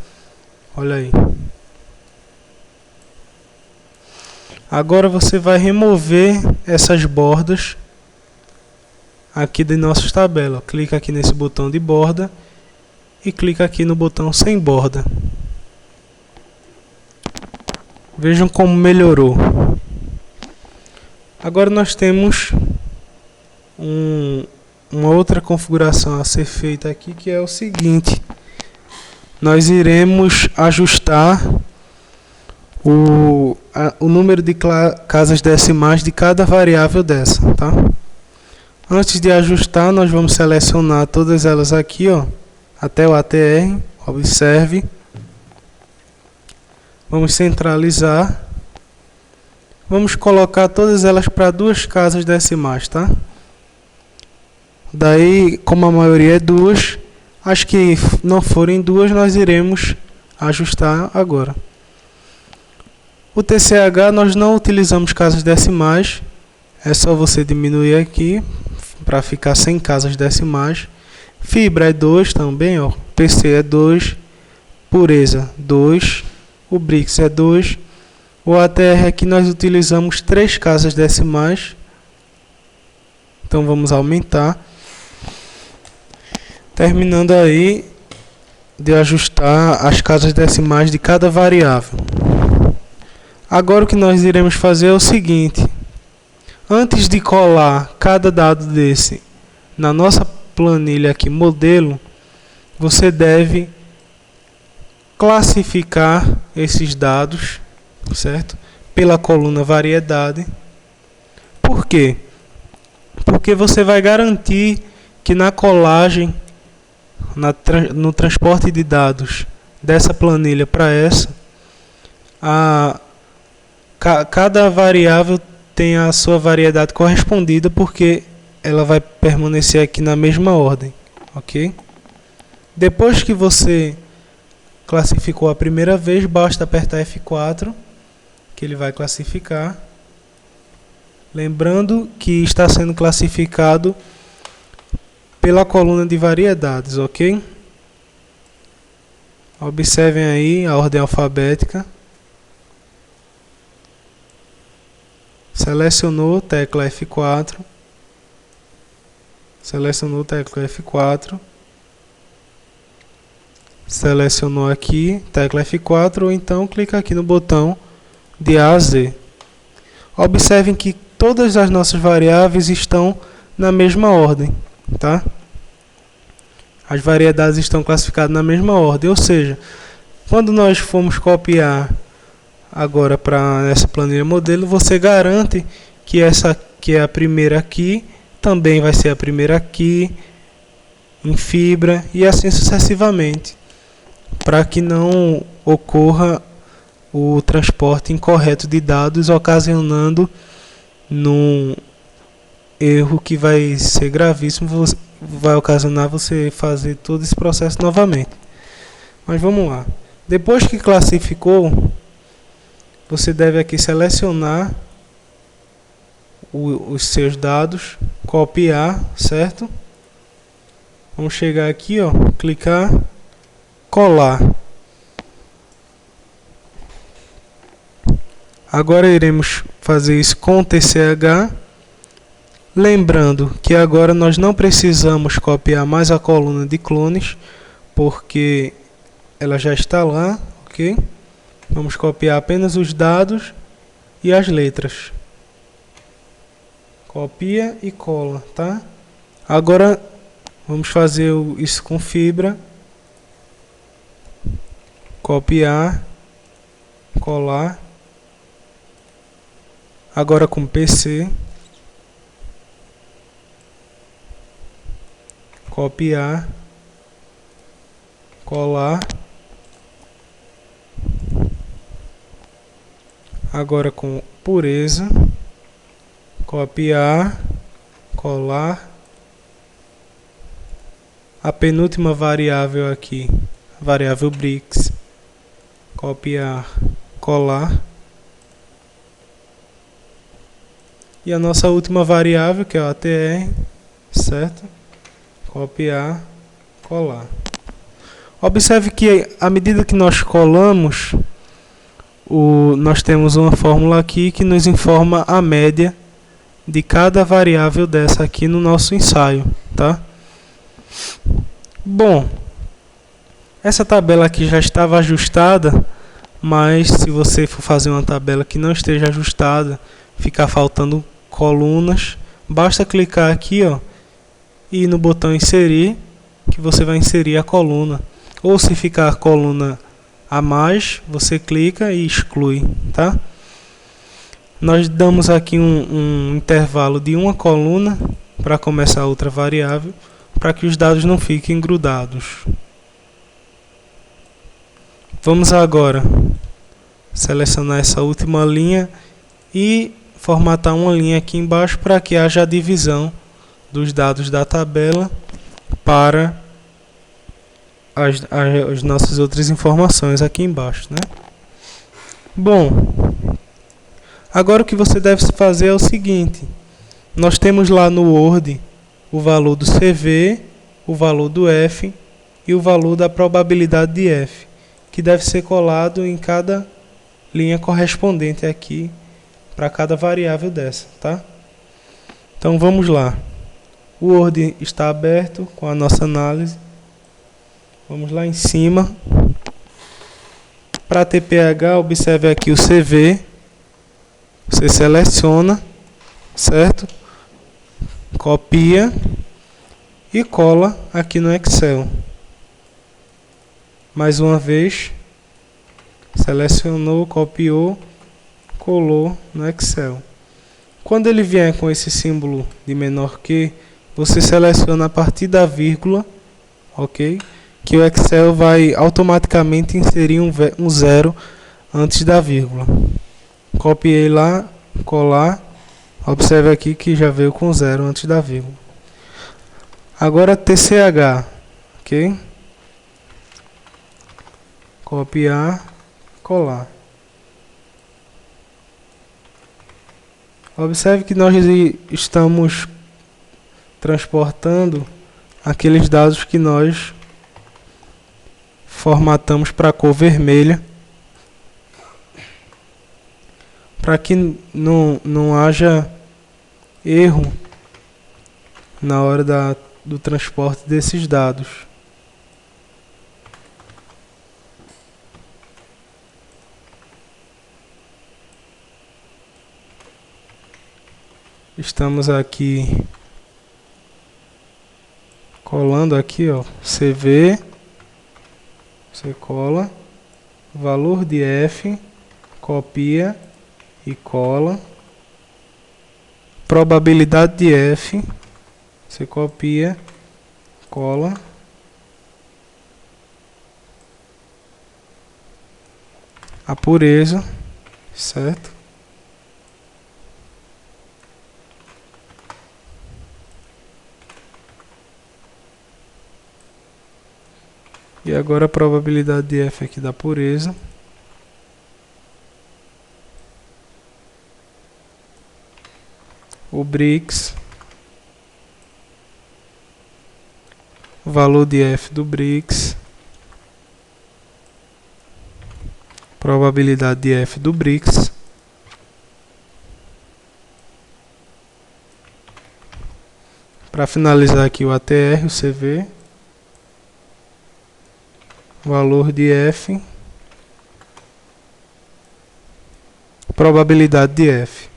Speaker 1: Olha aí. Agora você vai remover essas bordas aqui de nossas tabelas. Clica aqui nesse botão de borda e clica aqui no botão sem borda. Vejam como melhorou. Agora nós temos uma outra configuração a ser feita aqui, que é o seguinte: nós iremos ajustar o número de casas decimais de cada variável dessa, tá? Antes de ajustar, nós vamos selecionar todas elas aqui, ó, até o ATR, observe. Vamos centralizar. Vamos colocar todas elas para 2 casas decimais, tá? Daí, como a maioria é 2, as que não forem 2, nós iremos ajustar agora. O TCH nós não utilizamos casas decimais, é só você diminuir aqui para ficar sem casas decimais. Fibra é 2 também, ó. PC é 2, pureza 2, o Brix é 2. O ATR aqui nós utilizamos 3 casas decimais. Então vamos aumentar. Terminando aí de ajustar as casas decimais de cada variável. Agora o que nós iremos fazer é o seguinte. Antes de colar cada dado desse na nossa planilha aqui, modelo, você deve classificar esses dados, certo? Pela coluna variedade. Por quê? Porque você vai garantir que na colagem, no transporte de dados dessa planilha para essa, cada variável tem a sua variedade correspondida, porque ela vai permanecer aqui na mesma ordem, ok? Depois que você classificou a primeira vez, basta apertar F4, que ele vai classificar. Lembrando que está sendo classificado pela coluna de variedades, ok? Observem aí a ordem alfabética. Selecionou, tecla F4. Selecionou, tecla F4. Selecionou aqui, tecla F4, ou então clica aqui no botão de A a Z. Observem que todas as nossas variáveis estão na mesma ordem, tá? As variedades estão classificadas na mesma ordem, ou seja, quando nós formos copiar agora para essa planilha modelo, você garante que essa que é a primeira aqui também vai ser a primeira aqui em fibra e assim sucessivamente, para que não ocorra o transporte incorreto de dados, ocasionando num erro que vai ser gravíssimo, vai ocasionar você fazer todo esse processo novamente. Mas vamos lá. Depois que classificou, você deve aqui selecionar os seus dados, copiar, certo? Vamos chegar aqui, ó, clicar, colar. Agora iremos fazer isso com o TCH. Lembrando que agora nós não precisamos copiar mais a coluna de clones, porque ela já está lá, ok? Vamos copiar apenas os dados e as letras. Copia e cola, tá? Agora vamos fazer isso com fibra. Copiar, colar. Agora com PC. Copiar, colar. Agora com pureza. Copiar, colar. A penúltima variável aqui, variável Brix. Copiar, colar. E a nossa última variável, que é o ATR, certo? Copiar, colar. Observe que à medida que nós colamos, nós temos uma fórmula aqui que nos informa a média de cada variável dessa aqui no nosso ensaio, tá? Bom, essa tabela aqui já estava ajustada, mas se você for fazer uma tabela que não esteja ajustada, ficar faltando colunas, basta clicar aqui, ó, e no botão inserir, que você vai inserir a coluna. Ou se ficar a coluna a mais, você clica e exclui, tá? Nós damos aqui um intervalo de uma coluna para começar outra variável, para que os dados não fiquem grudados. Vamos agora selecionar essa última linha e formatar uma linha aqui embaixo para que haja a divisão dos dados da tabela para as nossas outras informações aqui embaixo, né? Bom, agora o que você deve fazer é o seguinte: nós temos lá no Word o valor do CV, o valor do F e o valor da probabilidade de F, que deve ser colado em cada linha correspondente aqui para cada variável dessa, tá? Então vamos lá. O Word está aberto com a nossa análise. Vamos lá em cima. Para TPH, observe aqui o CV. Você seleciona, certo? Copia e cola aqui no Excel. Mais uma vez, selecionou, copiou, colou no Excel. Quando ele vier com esse símbolo de menor que, você seleciona a partir da vírgula, ok? Que o Excel vai automaticamente inserir um zero antes da vírgula. Copiei lá, colar. Observe aqui que já veio com zero antes da vírgula. Agora TCH, ok? Copiar, colar. Observe que nós estamos transportando aqueles dados que nós formatamos para a cor vermelha, para que não haja erro na hora do transporte desses dados. Estamos aqui colando aqui, ó, CV, você cola, valor de F, copia e cola, probabilidade de F, você copia, cola, a pureza, certo? E agora a probabilidade de F aqui da pureza. O Brix. O valor de F do Brix. Probabilidade de F do Brix. Para finalizar aqui o ATR, o CV. Valor de F, probabilidade de F.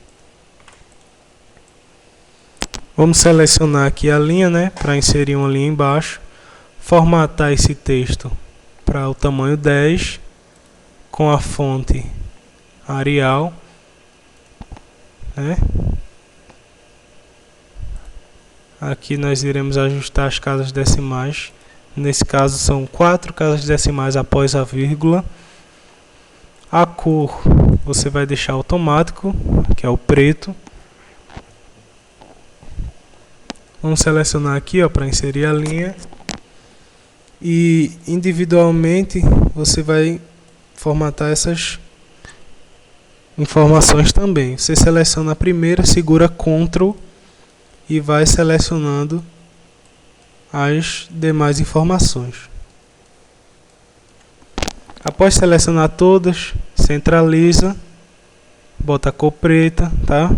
Speaker 1: Vamos selecionar aqui a linha, né, para inserir uma linha embaixo, formatar esse texto para o tamanho 10, com a fonte Arial, né? Aqui nós iremos ajustar as casas decimais. Nesse caso são 4 casas decimais após a vírgula. A cor você vai deixar automático, que é o preto. Vamos selecionar aqui para inserir a linha. E individualmente você vai formatar essas informações também. Você seleciona a primeira, segura Ctrl e vai selecionando as demais informações. Após selecionar todas, centraliza, bota a cor preta, tá?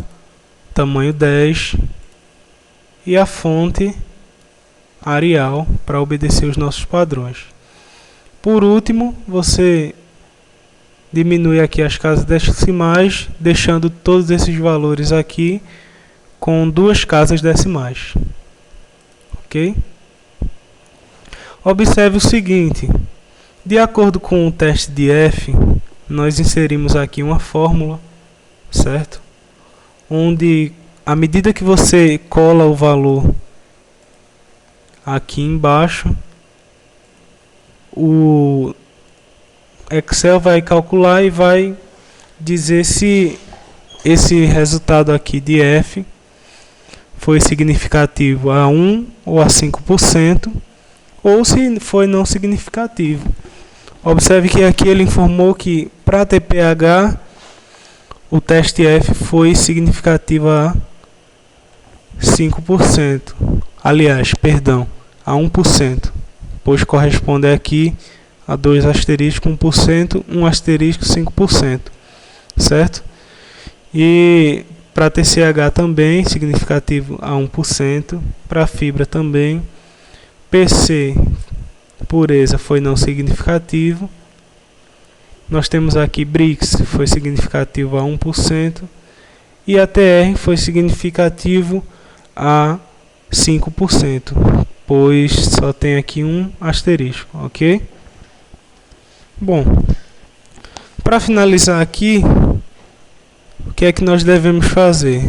Speaker 1: Tamanho 10 e a fonte Arial para obedecer os nossos padrões. Por último, você diminui aqui as casas decimais, deixando todos esses valores aqui com 2 casas decimais. Ok? Observe o seguinte: de acordo com o teste de F, nós inserimos aqui uma fórmula, certo? Onde à medida que você cola o valor aqui embaixo, o Excel vai calcular e vai dizer se esse resultado aqui de F foi significativo a 1 ou a 5%, ou se foi não significativo. Observe que aqui ele informou que para TPH o teste F foi significativo a 5%. Aliás, perdão, a 1%, pois corresponde aqui a 2 asterisco 1%, 1 asterisco 5%, certo? E para TCH também significativo a 1%, para fibra também. PC, pureza, foi não significativo. Nós temos aqui BRICS, foi significativo a 1%, e ATR foi significativo a 5%, pois só tem aqui um asterisco, ok? Bom, para finalizar aqui, o que é que nós devemos fazer?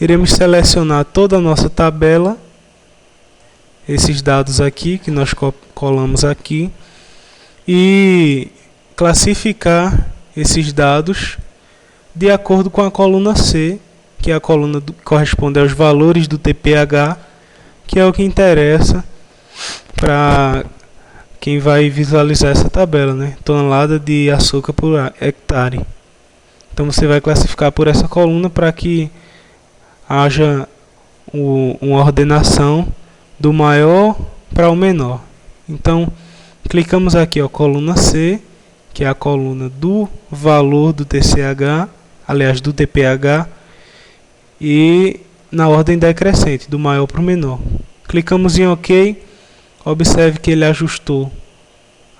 Speaker 1: Iremos selecionar toda a nossa tabela, esses dados aqui que nós colamos aqui, e classificar esses dados de acordo com a coluna C, que é a coluna que corresponde aos valores do TPH, que é o que interessa para quem vai visualizar essa tabela, né? Tonelada de açúcar por hectare. Então você vai classificar por essa coluna para que haja uma ordenação do maior para o menor. Então clicamos aqui, ó, coluna C, que é a coluna do valor do TCH, aliás do TPH, e na ordem decrescente, do maior para o menor. Clicamos em OK. Observe que ele ajustou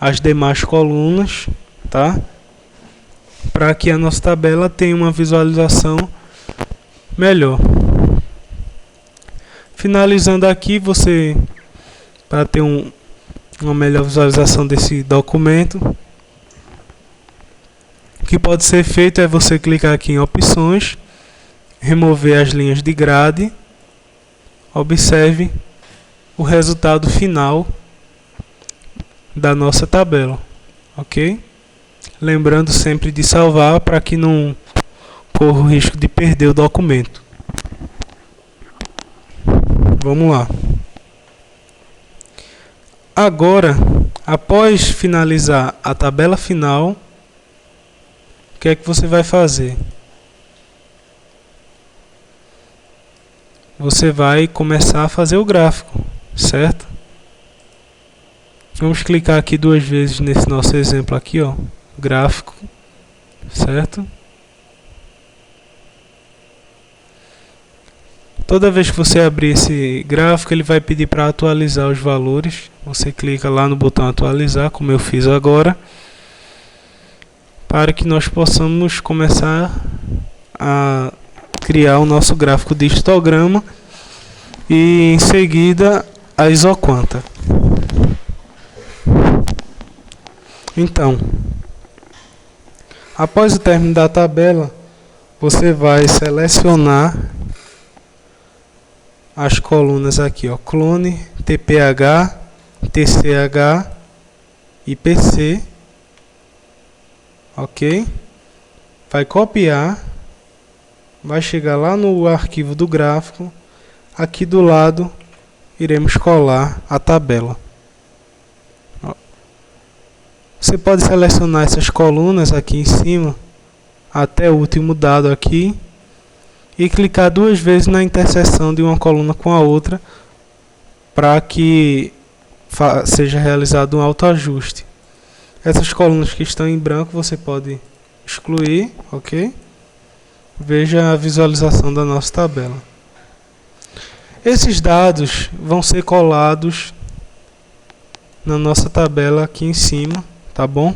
Speaker 1: as demais colunas, tá? Para que a nossa tabela tenha uma visualização melhor. Finalizando aqui, você, para ter uma melhor visualização desse documento, o que pode ser feito é você clicar aqui em opções, remover as linhas de grade. Observe o resultado final da nossa tabela, ok? Lembrando sempre de salvar para que não corra o risco de perder o documento. Vamos lá. Agora, após finalizar a tabela final, o que é que você vai fazer? Você vai começar a fazer o gráfico, certo? Vamos clicar aqui duas vezes nesse nosso exemplo aqui, ó, gráfico, certo? Toda vez que você abrir esse gráfico, ele vai pedir para atualizar os valores. Você clica lá no botão atualizar, como eu fiz agora, para que nós possamos começar a criar o nosso gráfico de histograma e em seguida a isoquanta. Então, após o término da tabela, você vai selecionar as colunas aqui, ó, clone, TPH, TCH e PC, ok? Vai copiar, vai chegar lá no arquivo do gráfico, aqui do lado iremos colar a tabela. Você pode selecionar essas colunas aqui em cima até o último dado aqui e clicar duas vezes na interseção de uma coluna com a outra para que seja realizado um autoajuste. Essas colunas que estão em branco você pode excluir, ok? Veja a visualização da nossa tabela. Esses dados vão ser colados na nossa tabela aqui em cima, tá bom?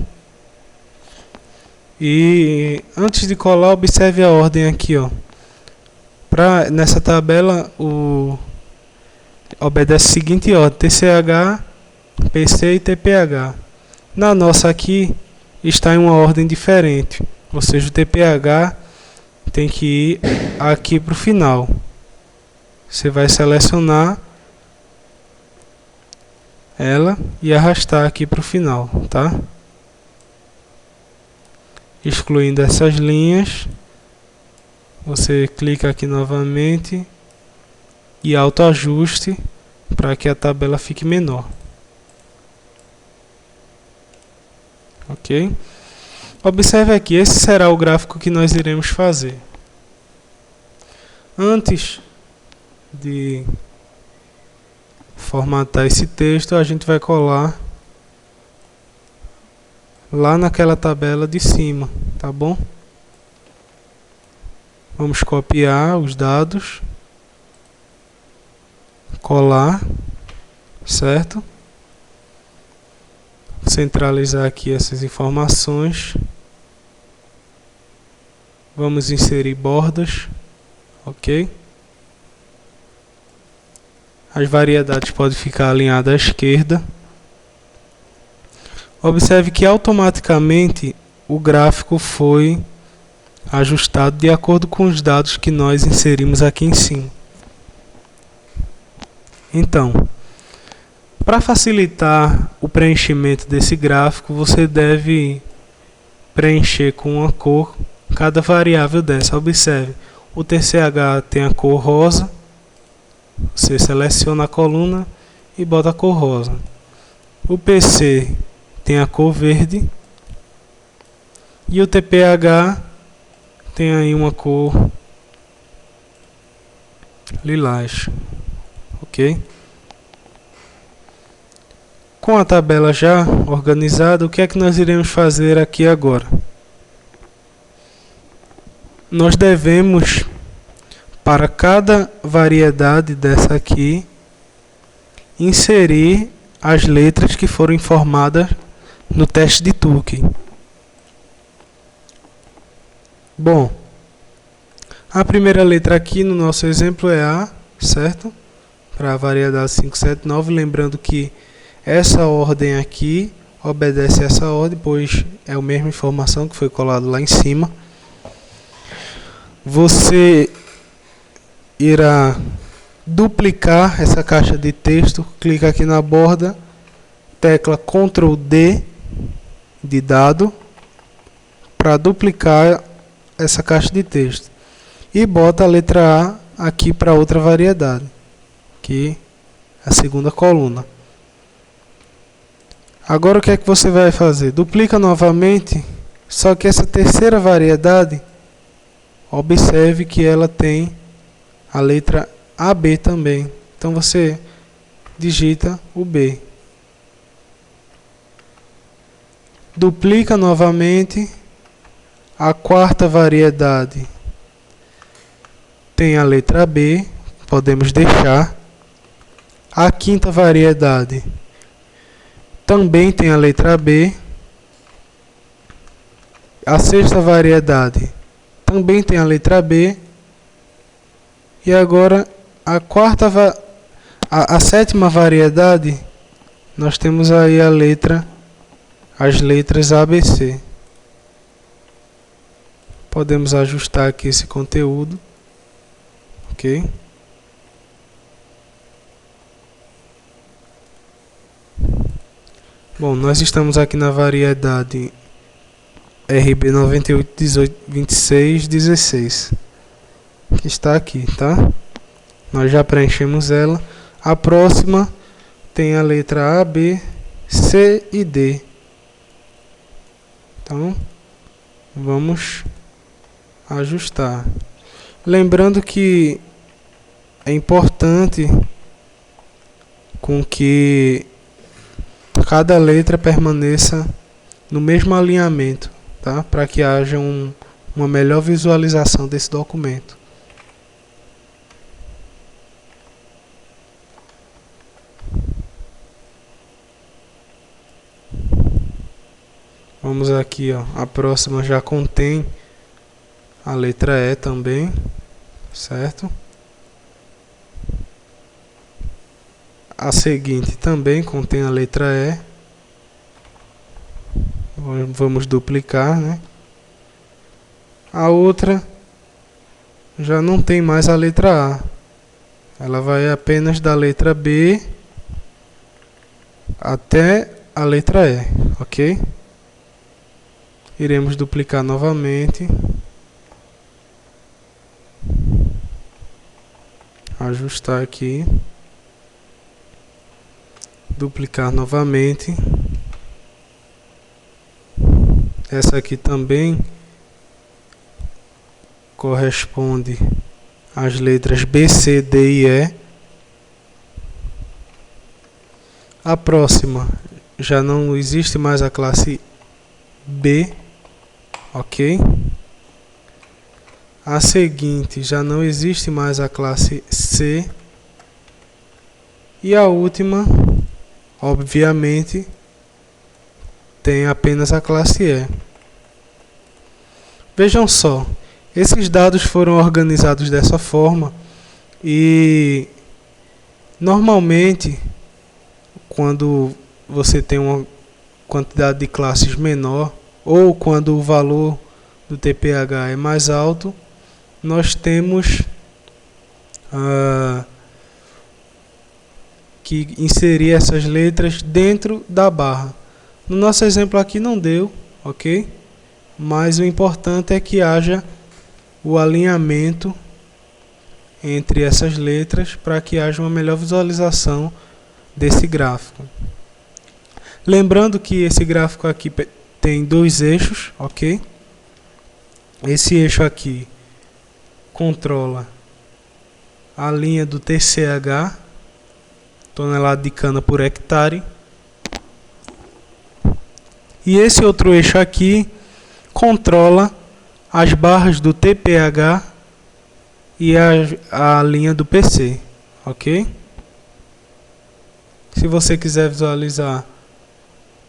Speaker 1: E antes de colar, observe a ordem aqui, ó. Nessa tabela obedece a seguinte ordem: TCH, PC e TPH. Na nossa aqui está em uma ordem diferente, ou seja, o TPH tem que ir aqui para o final. Você vai selecionar ela e arrastar aqui para o final, tá? Excluindo essas linhas, você clica aqui novamente e autoajuste para que a tabela fique menor. Ok? Observe aqui, esse será o gráfico que nós iremos fazer. Antes de formatar esse texto, a gente vai colar lá naquela tabela de cima, tá bom? Vamos copiar os dados, colar, certo? Centralizar aqui essas informações. Vamos inserir bordas, ok? As variedades podem ficar alinhadas à esquerda. Observe que automaticamente o gráfico foi ajustado de acordo com os dados que nós inserimos aqui em cima. Então, para facilitar o preenchimento desse gráfico, você deve preencher com uma cor cada variável dessa. Observe, o TCH tem a cor rosa. Você seleciona a coluna e bota a cor rosa. O PC tem a cor verde. E o TPH tem aí uma cor lilás. Ok? Com a tabela já organizada, o que é que nós iremos fazer aqui agora? Nós devemos, para cada variedade dessa aqui, inserir as letras que foram informadas no teste de Tukey. Bom, a primeira letra aqui no nosso exemplo é A, certo? Para a variedade 579, lembrando que essa ordem aqui obedece a essa ordem, pois é a mesma informação que foi colada lá em cima. Você irá duplicar essa caixa de texto, clica aqui na borda, tecla Ctrl D de dado para duplicar essa caixa de texto e bota a letra A aqui para outra variedade, que é a segunda coluna. Agora o que é que você vai fazer? Duplica novamente, só que essa terceira variedade, observe que ela tem a letra AB também. Então você digita o B. Duplica novamente. A quarta variedade tem a letra B, podemos deixar. A quinta variedade também tem a letra B. A sexta variedade também tem a letra B. E agora a sétima variedade, nós temos aí as letras ABC. Podemos ajustar aqui esse conteúdo, ok? Bom, nós estamos aqui na variedade RB 98, 18, 26, 16, que está aqui, tá? Nós já preenchemos ela. A próxima tem a letra A, B, C e D. Então, vamos ajustar. Lembrando que é importante com que cada letra permaneça no mesmo alinhamento, tá? Para que haja uma melhor visualização desse documento. Vamos aqui, ó. A próxima já contém a letra E também, certo? A seguinte também contém a letra E. Vamos duplicar, né? A outra já não tem mais a letra A. Ela vai apenas da letra B até a letra E, ok? Iremos duplicar novamente. Ajustar aqui. Duplicar novamente. Essa aqui também corresponde às letras B, C, D e E. A próxima já não existe mais a classe B, ok? A seguinte já não existe mais a classe C. E a última, obviamente, tem apenas a classe E. Vejam só, esses dados foram organizados dessa forma e normalmente quando você tem uma quantidade de classes menor ou quando o valor do TPH é mais alto, nós temos que inserir essas letras dentro da barra. No nosso exemplo aqui não deu, ok? Mas o importante é que haja o alinhamento entre essas letras para que haja uma melhor visualização desse gráfico. Lembrando que esse gráfico aqui tem dois eixos, ok? Esse eixo aqui controla a linha do TCH, tonelada de cana por hectare. E esse outro eixo aqui controla as barras do TPH e a linha do PC, ok? Se você quiser visualizar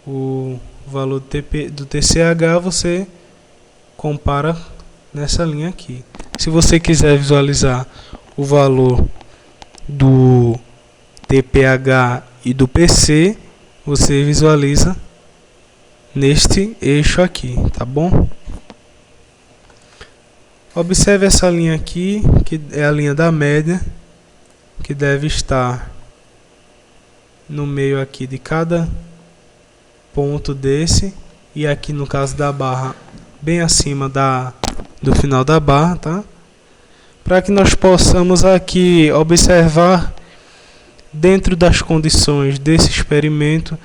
Speaker 1: o valor do TCH, você compara nessa linha aqui. Se você quiser visualizar o valor do TPH e do PC, você visualiza neste eixo aqui, tá bom? Observe essa linha aqui, que é a linha da média, que deve estar no meio aqui de cada ponto desse, e aqui no caso da barra, bem acima do final da barra, tá? Para que nós possamos aqui observar, dentro das condições desse experimento,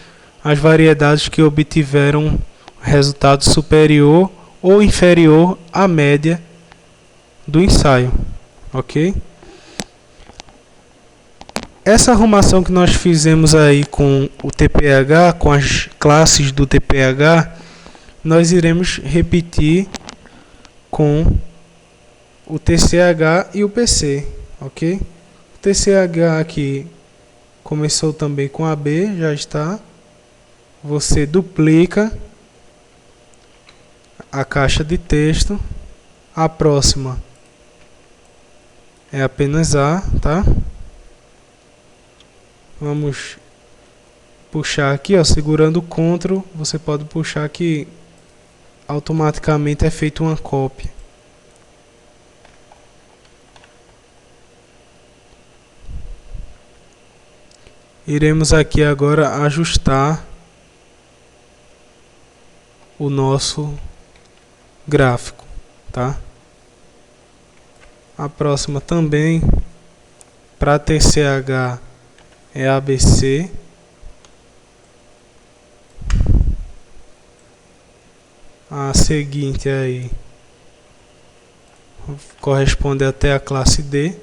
Speaker 1: as variedades que obtiveram resultado superior ou inferior à média do ensaio, ok? Essa arrumação que nós fizemos aí com o TPH, com as classes do TPH, nós iremos repetir com o TCH e o PC, ok? O TCH aqui começou também com a B, já está. Você duplica a caixa de texto. A próxima é apenas A, tá? Vamos puxar aqui, ó, segurando o Ctrl, você pode puxar que automaticamente é feita uma cópia. Iremos aqui agora ajustar o nosso gráfico, tá? A próxima também, para TCH, é ABC. A seguinte aí corresponde até a classe D.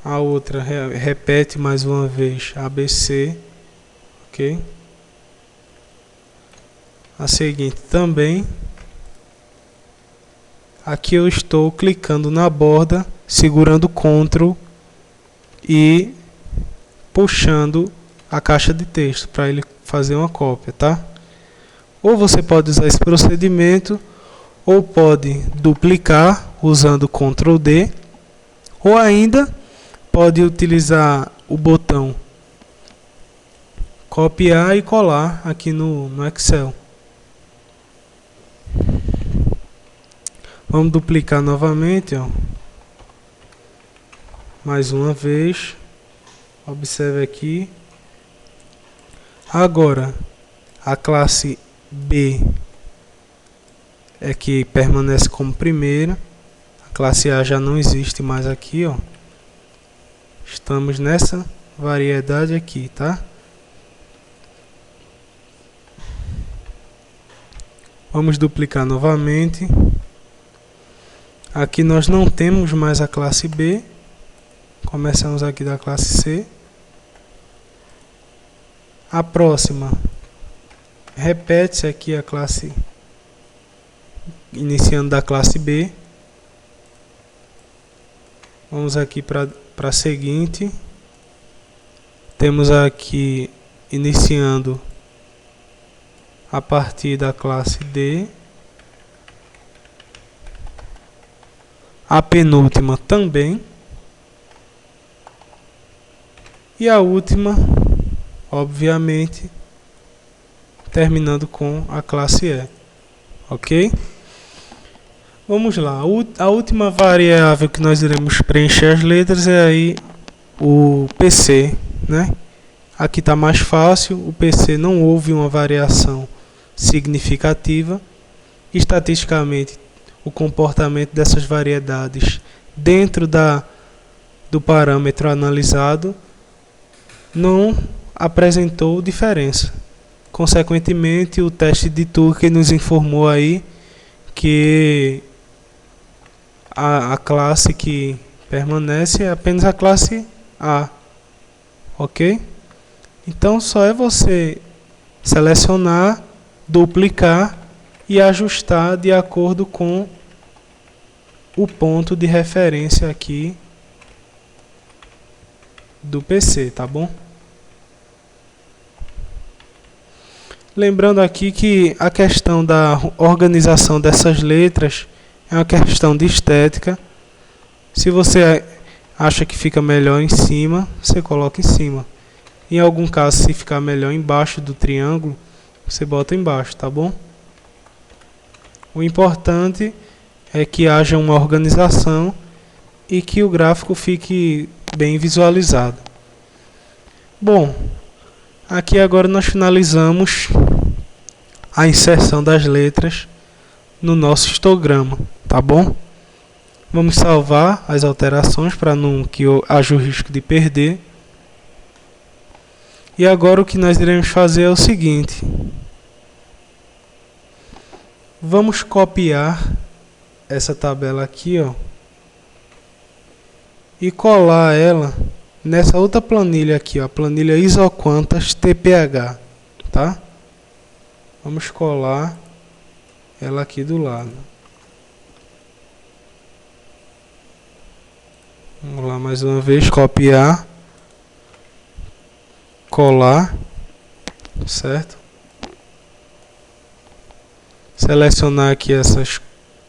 Speaker 1: A outra repete mais uma vez ABC, ok? A seguinte também. Aqui eu estou clicando na borda, segurando Ctrl e puxando a caixa de texto para ele fazer uma cópia, tá? Ou você pode usar esse procedimento, ou pode duplicar usando Ctrl D, ou ainda pode utilizar o botão copiar e colar aqui no Excel. Vamos duplicar novamente, ó. Mais uma vez. Observe aqui. Agora, a classe B é que permanece como primeira. A classe A já não existe mais aqui, ó. Estamos nessa variedade aqui, tá? Vamos duplicar novamente. Aqui nós não temos mais a classe B. Começamos aqui da classe C. A próxima, repete-se aqui a classe, iniciando da classe B. Vamos aqui para a seguinte. Temos aqui, iniciando a partir da classe D. A penúltima também. E a última, obviamente, terminando com a classe E, ok? Vamos lá, a última variável que nós iremos preencher as letras é aí o PC, né? Aqui está mais fácil, o PC não houve uma variação significativa. Estatisticamente, o comportamento dessas variedades dentro do parâmetro analisado não apresentou diferença. Consequentemente, o teste de Tukey nos informou aí que a classe que permanece é apenas a classe A, ok? Então, só é você selecionar, duplicar e ajustar de acordo com o ponto de referência aqui do PC, tá bom? Lembrando aqui que a questão da organização dessas letras é uma questão de estética. Se você acha que fica melhor em cima, você coloca em cima. Em algum caso, se ficar melhor embaixo do triângulo, você bota embaixo, tá bom? O importante é que haja uma organização e que o gráfico fique bem visualizado. Bom, aqui agora nós finalizamos a inserção das letras no nosso histograma, tá bom? Vamos salvar as alterações para não que haja o risco de perder. E agora o que nós iremos fazer é o seguinte. Vamos copiar essa tabela aqui, ó, e colar ela nessa outra planilha aqui, ó, a planilha Isoquantas TPH, tá? Vamos colar ela aqui do lado. Vamos lá mais uma vez, copiar, colar, certo? Selecionar aqui essas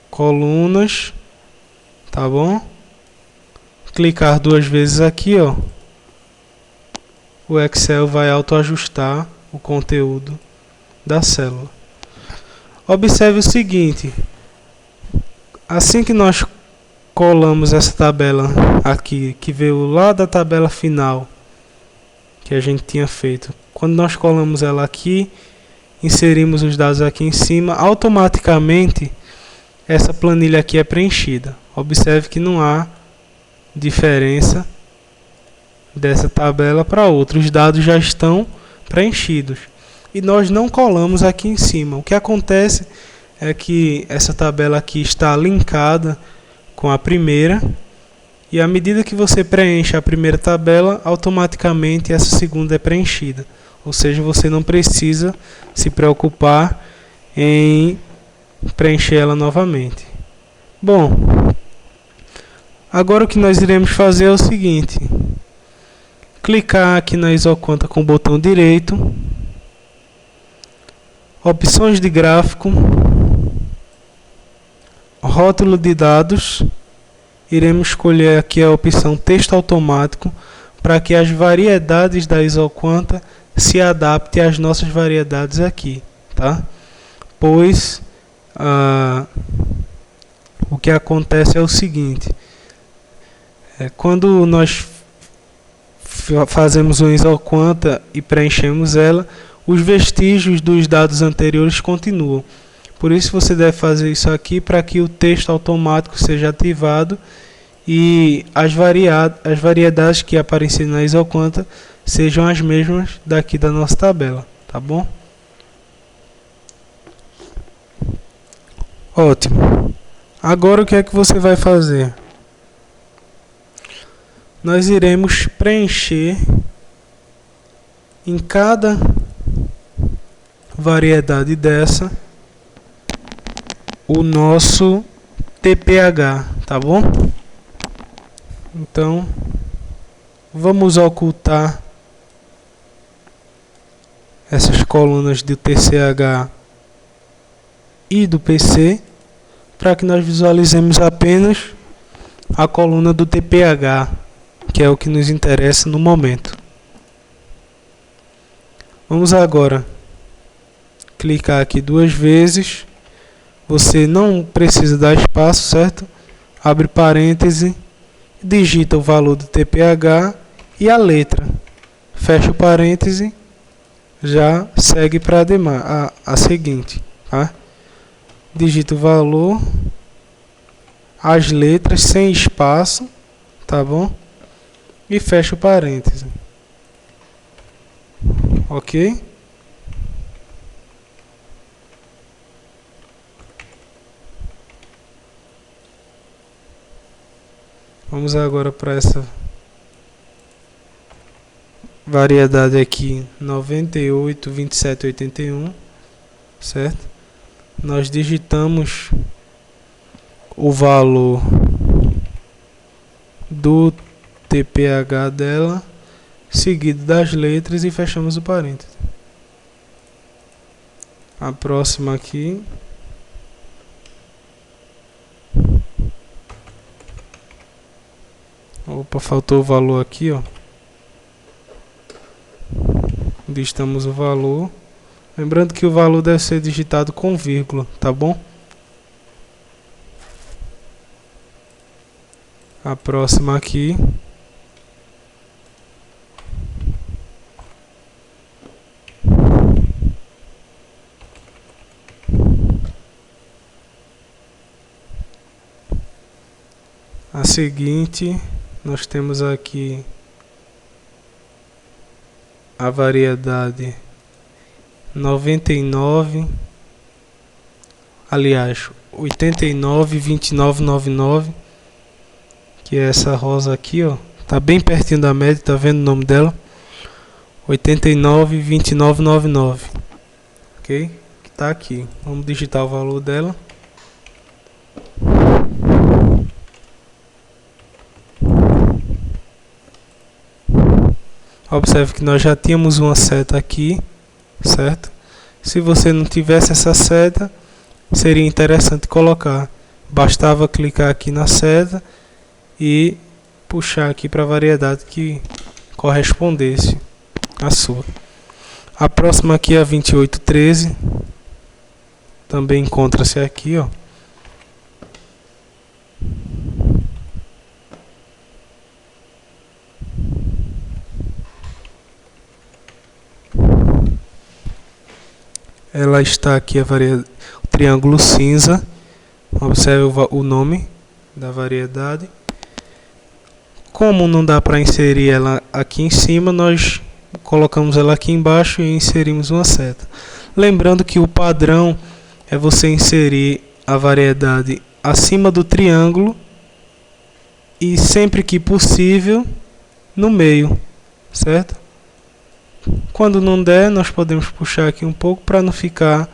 Speaker 1: colunas, tá bom? Clicar duas vezes aqui, ó. O Excel vai autoajustar o conteúdo da célula. Observe o seguinte: assim que nós colamos essa tabela aqui, que veio lá da tabela final que a gente tinha feito, quando nós colamos ela aqui, inserimos os dados aqui em cima, automaticamente essa planilha aqui é preenchida. Observe que não há diferença dessa tabela para outra, os dados já estão preenchidos e nós não colamos aqui em cima. O que acontece é que essa tabela aqui está linkada com a primeira, e à medida que você preenche a primeira tabela, automaticamente essa segunda é preenchida, ou seja, você não precisa se preocupar em preencher ela novamente. Bom, agora o que nós iremos fazer é o seguinte: clicar aqui na Isoquanta com o botão direito, opções de gráfico, rótulo de dados, iremos escolher aqui a opção texto automático para que as variedades da Isoquanta se adaptem às nossas variedades aqui, tá? Pois o que acontece é o seguinte: quando nós fazemos uma isoquanta e preenchemos ela, os vestígios dos dados anteriores continuam. Por isso você deve fazer isso aqui para que o texto automático seja ativado e as variedades que aparecem na isoquanta sejam as mesmas daqui da nossa tabela, tá bom? Ótimo. Agora o que é que você vai fazer? Nós iremos preencher em cada variedade dessa o nosso TPH, tá bom? Então, vamos ocultar essas colunas do TCH e do PC para que nós visualizemos apenas a coluna do TPH, que é o que nos interessa no momento. Vamos agora clicar aqui 2 vezes. Você não precisa dar espaço, certo? Abre parêntese, digita o valor do TPH e a letra. Fecha o parêntese, já segue para a seguinte, tá? Digita o valor, as letras sem espaço, tá bom? E fecha o parêntese. Ok? Vamos agora para essa variedade aqui, 98, 27, 81, certo? Nós digitamos o valor do TPH dela, seguido das letras, e fechamos o parêntese. A próxima aqui. Opa, faltou o valor aqui, ó. Digitamos o valor. Lembrando que o valor deve ser digitado com vírgula, tá bom? A próxima aqui. A seguinte, nós temos aqui a variedade 99, aliás, 89, 29, 99, que é essa rosa aqui, ó, tá bem pertinho da média, tá vendo o nome dela? 89, 29, 99, ok? Que tá aqui. Vamos digitar o valor dela. Observe que nós já tínhamos uma seta aqui, certo? Se você não tivesse essa seta, seria interessante colocar. Bastava clicar aqui na seta e puxar aqui para a variedade que correspondesse à sua. A próxima aqui é a 2813. Também encontra-se aqui, ó. Ela está aqui, o triângulo cinza. Observe o nome da variedade. Como não dá para inserir ela aqui em cima, nós colocamos ela aqui embaixo e inserimos uma seta. Lembrando que o padrão é você inserir a variedade acima do triângulo e, sempre que possível, no meio, certo? Quando não der, nós podemos puxar aqui um pouco para não ficar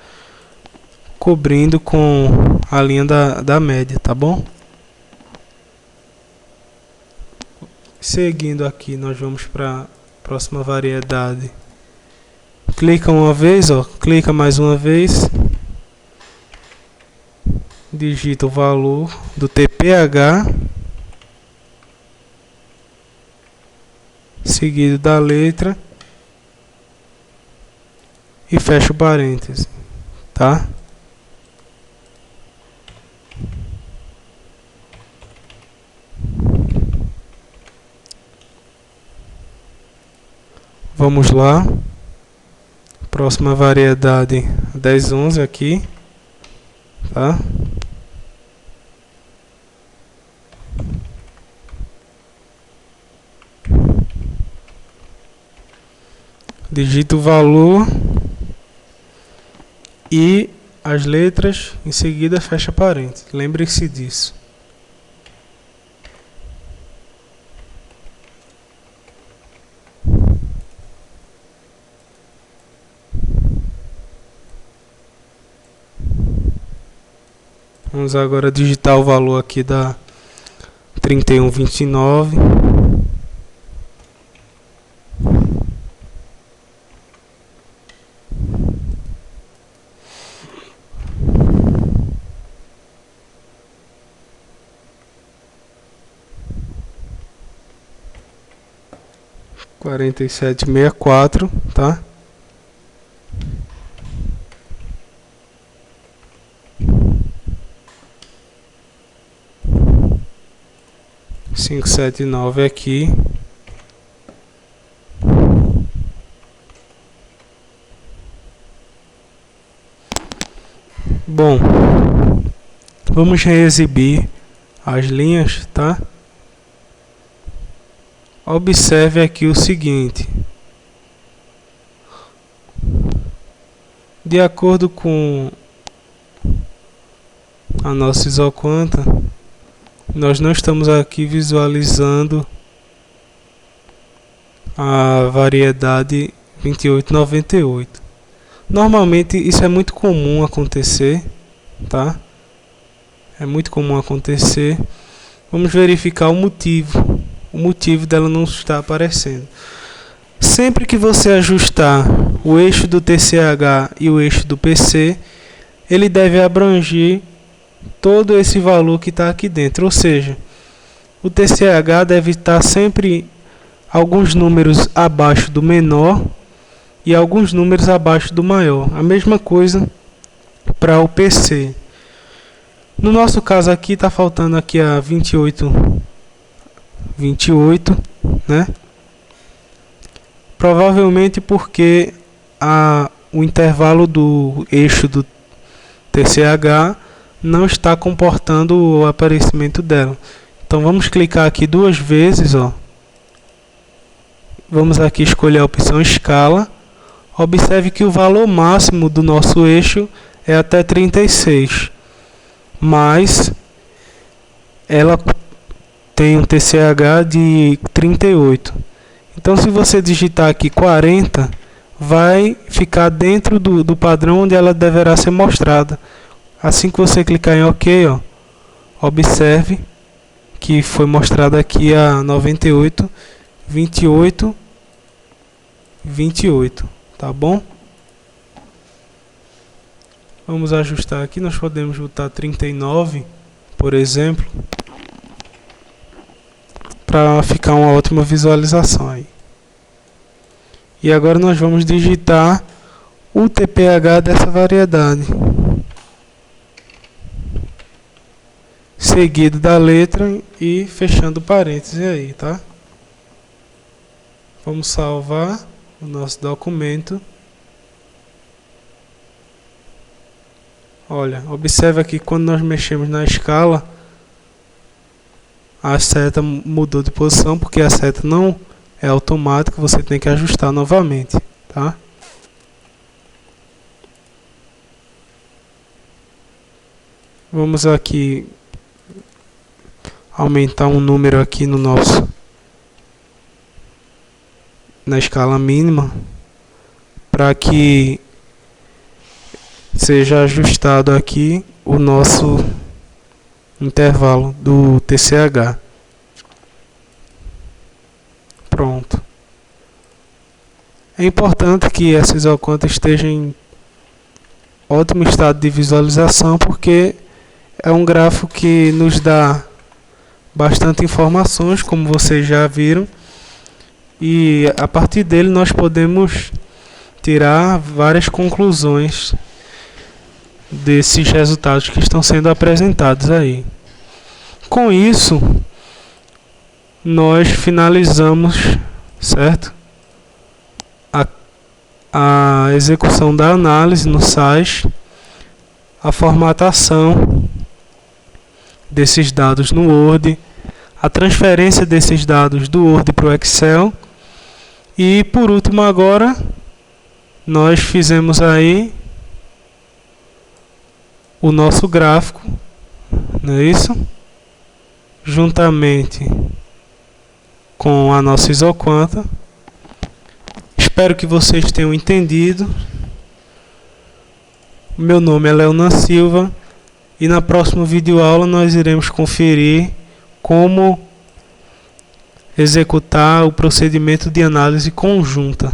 Speaker 1: cobrindo com a linha da média, tá bom? Seguindo aqui, nós vamos para a próxima variedade. Clica uma vez, ó, clica mais uma vez. Digita o valor do TPH, seguido da letra, e fecha o parêntese, tá? Vamos lá. Próxima variedade 1011 aqui, tá? Digita o valor e as letras, em seguida fecha parênteses. Lembre-se disso. Vamos agora digitar o valor aqui da 3129. Quarenta e sete 64, tá? Cinco sete nove aqui. Bom, vamos reexibir as linhas, tá? Observe aqui o seguinte: de acordo com a nossa isoquanta, nós não estamos aqui visualizando a variedade 2898. Normalmente isso é muito comum acontecer, tá? É muito comum acontecer. Vamos verificar o motivo dela não estar aparecendo. Sempre que você ajustar o eixo do TCH e o eixo do PC, ele deve abranger todo esse valor que está aqui dentro, ou seja, o TCH deve estar sempre alguns números abaixo do menor e alguns números abaixo do maior. A mesma coisa para o PC. No nosso caso aqui está faltando aqui a 28, né? Provavelmente porque o intervalo do eixo do TCH não está comportando o aparecimento dela. Então vamos clicar aqui duas vezes, ó. Vamos aqui escolher a opção escala. Observe que o valor máximo do nosso eixo é até 36, mas ela tem um TCH de 38. Então se você digitar aqui 40, vai ficar dentro do padrão onde ela deverá ser mostrada. Assim que você clicar em OK, ó, observe que foi mostrado aqui a 98, 28, 28, tá bom? Vamos ajustar aqui, nós podemos botar 39, por exemplo, para ficar uma ótima visualização aí. E agora nós vamos digitar o TPH dessa variedade, seguido da letra e fechando parênteses aí, tá? Vamos salvar o nosso documento. Olha, observe aqui quando nós mexemos na escala, a seta mudou de posição, porque a seta não é automática, você tem que ajustar novamente, tá? Vamos aqui aumentar um número aqui no nosso, na escala mínima, para que seja ajustado aqui o nosso intervalo do TCH. Pronto. É importante que essa isoconta esteja em ótimo estado de visualização, porque é um gráfico que nos dá bastante informações, como vocês já viram, e a partir dele nós podemos tirar várias conclusões desses resultados que estão sendo apresentados aí. Com isso, nós finalizamos, certo? a execução da análise no SAS, a formatação desses dados no Word, a transferência desses dados do Word para o Excel e, por último, agora nós fizemos aí o nosso gráfico, não é isso? Juntamente com a nossa isoquanta. Espero que vocês tenham entendido. Meu nome é Leonan Silva e na próxima videoaula nós iremos conferir como executar o procedimento de análise conjunta.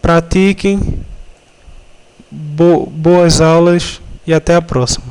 Speaker 1: Pratiquem, boas aulas e até a próxima.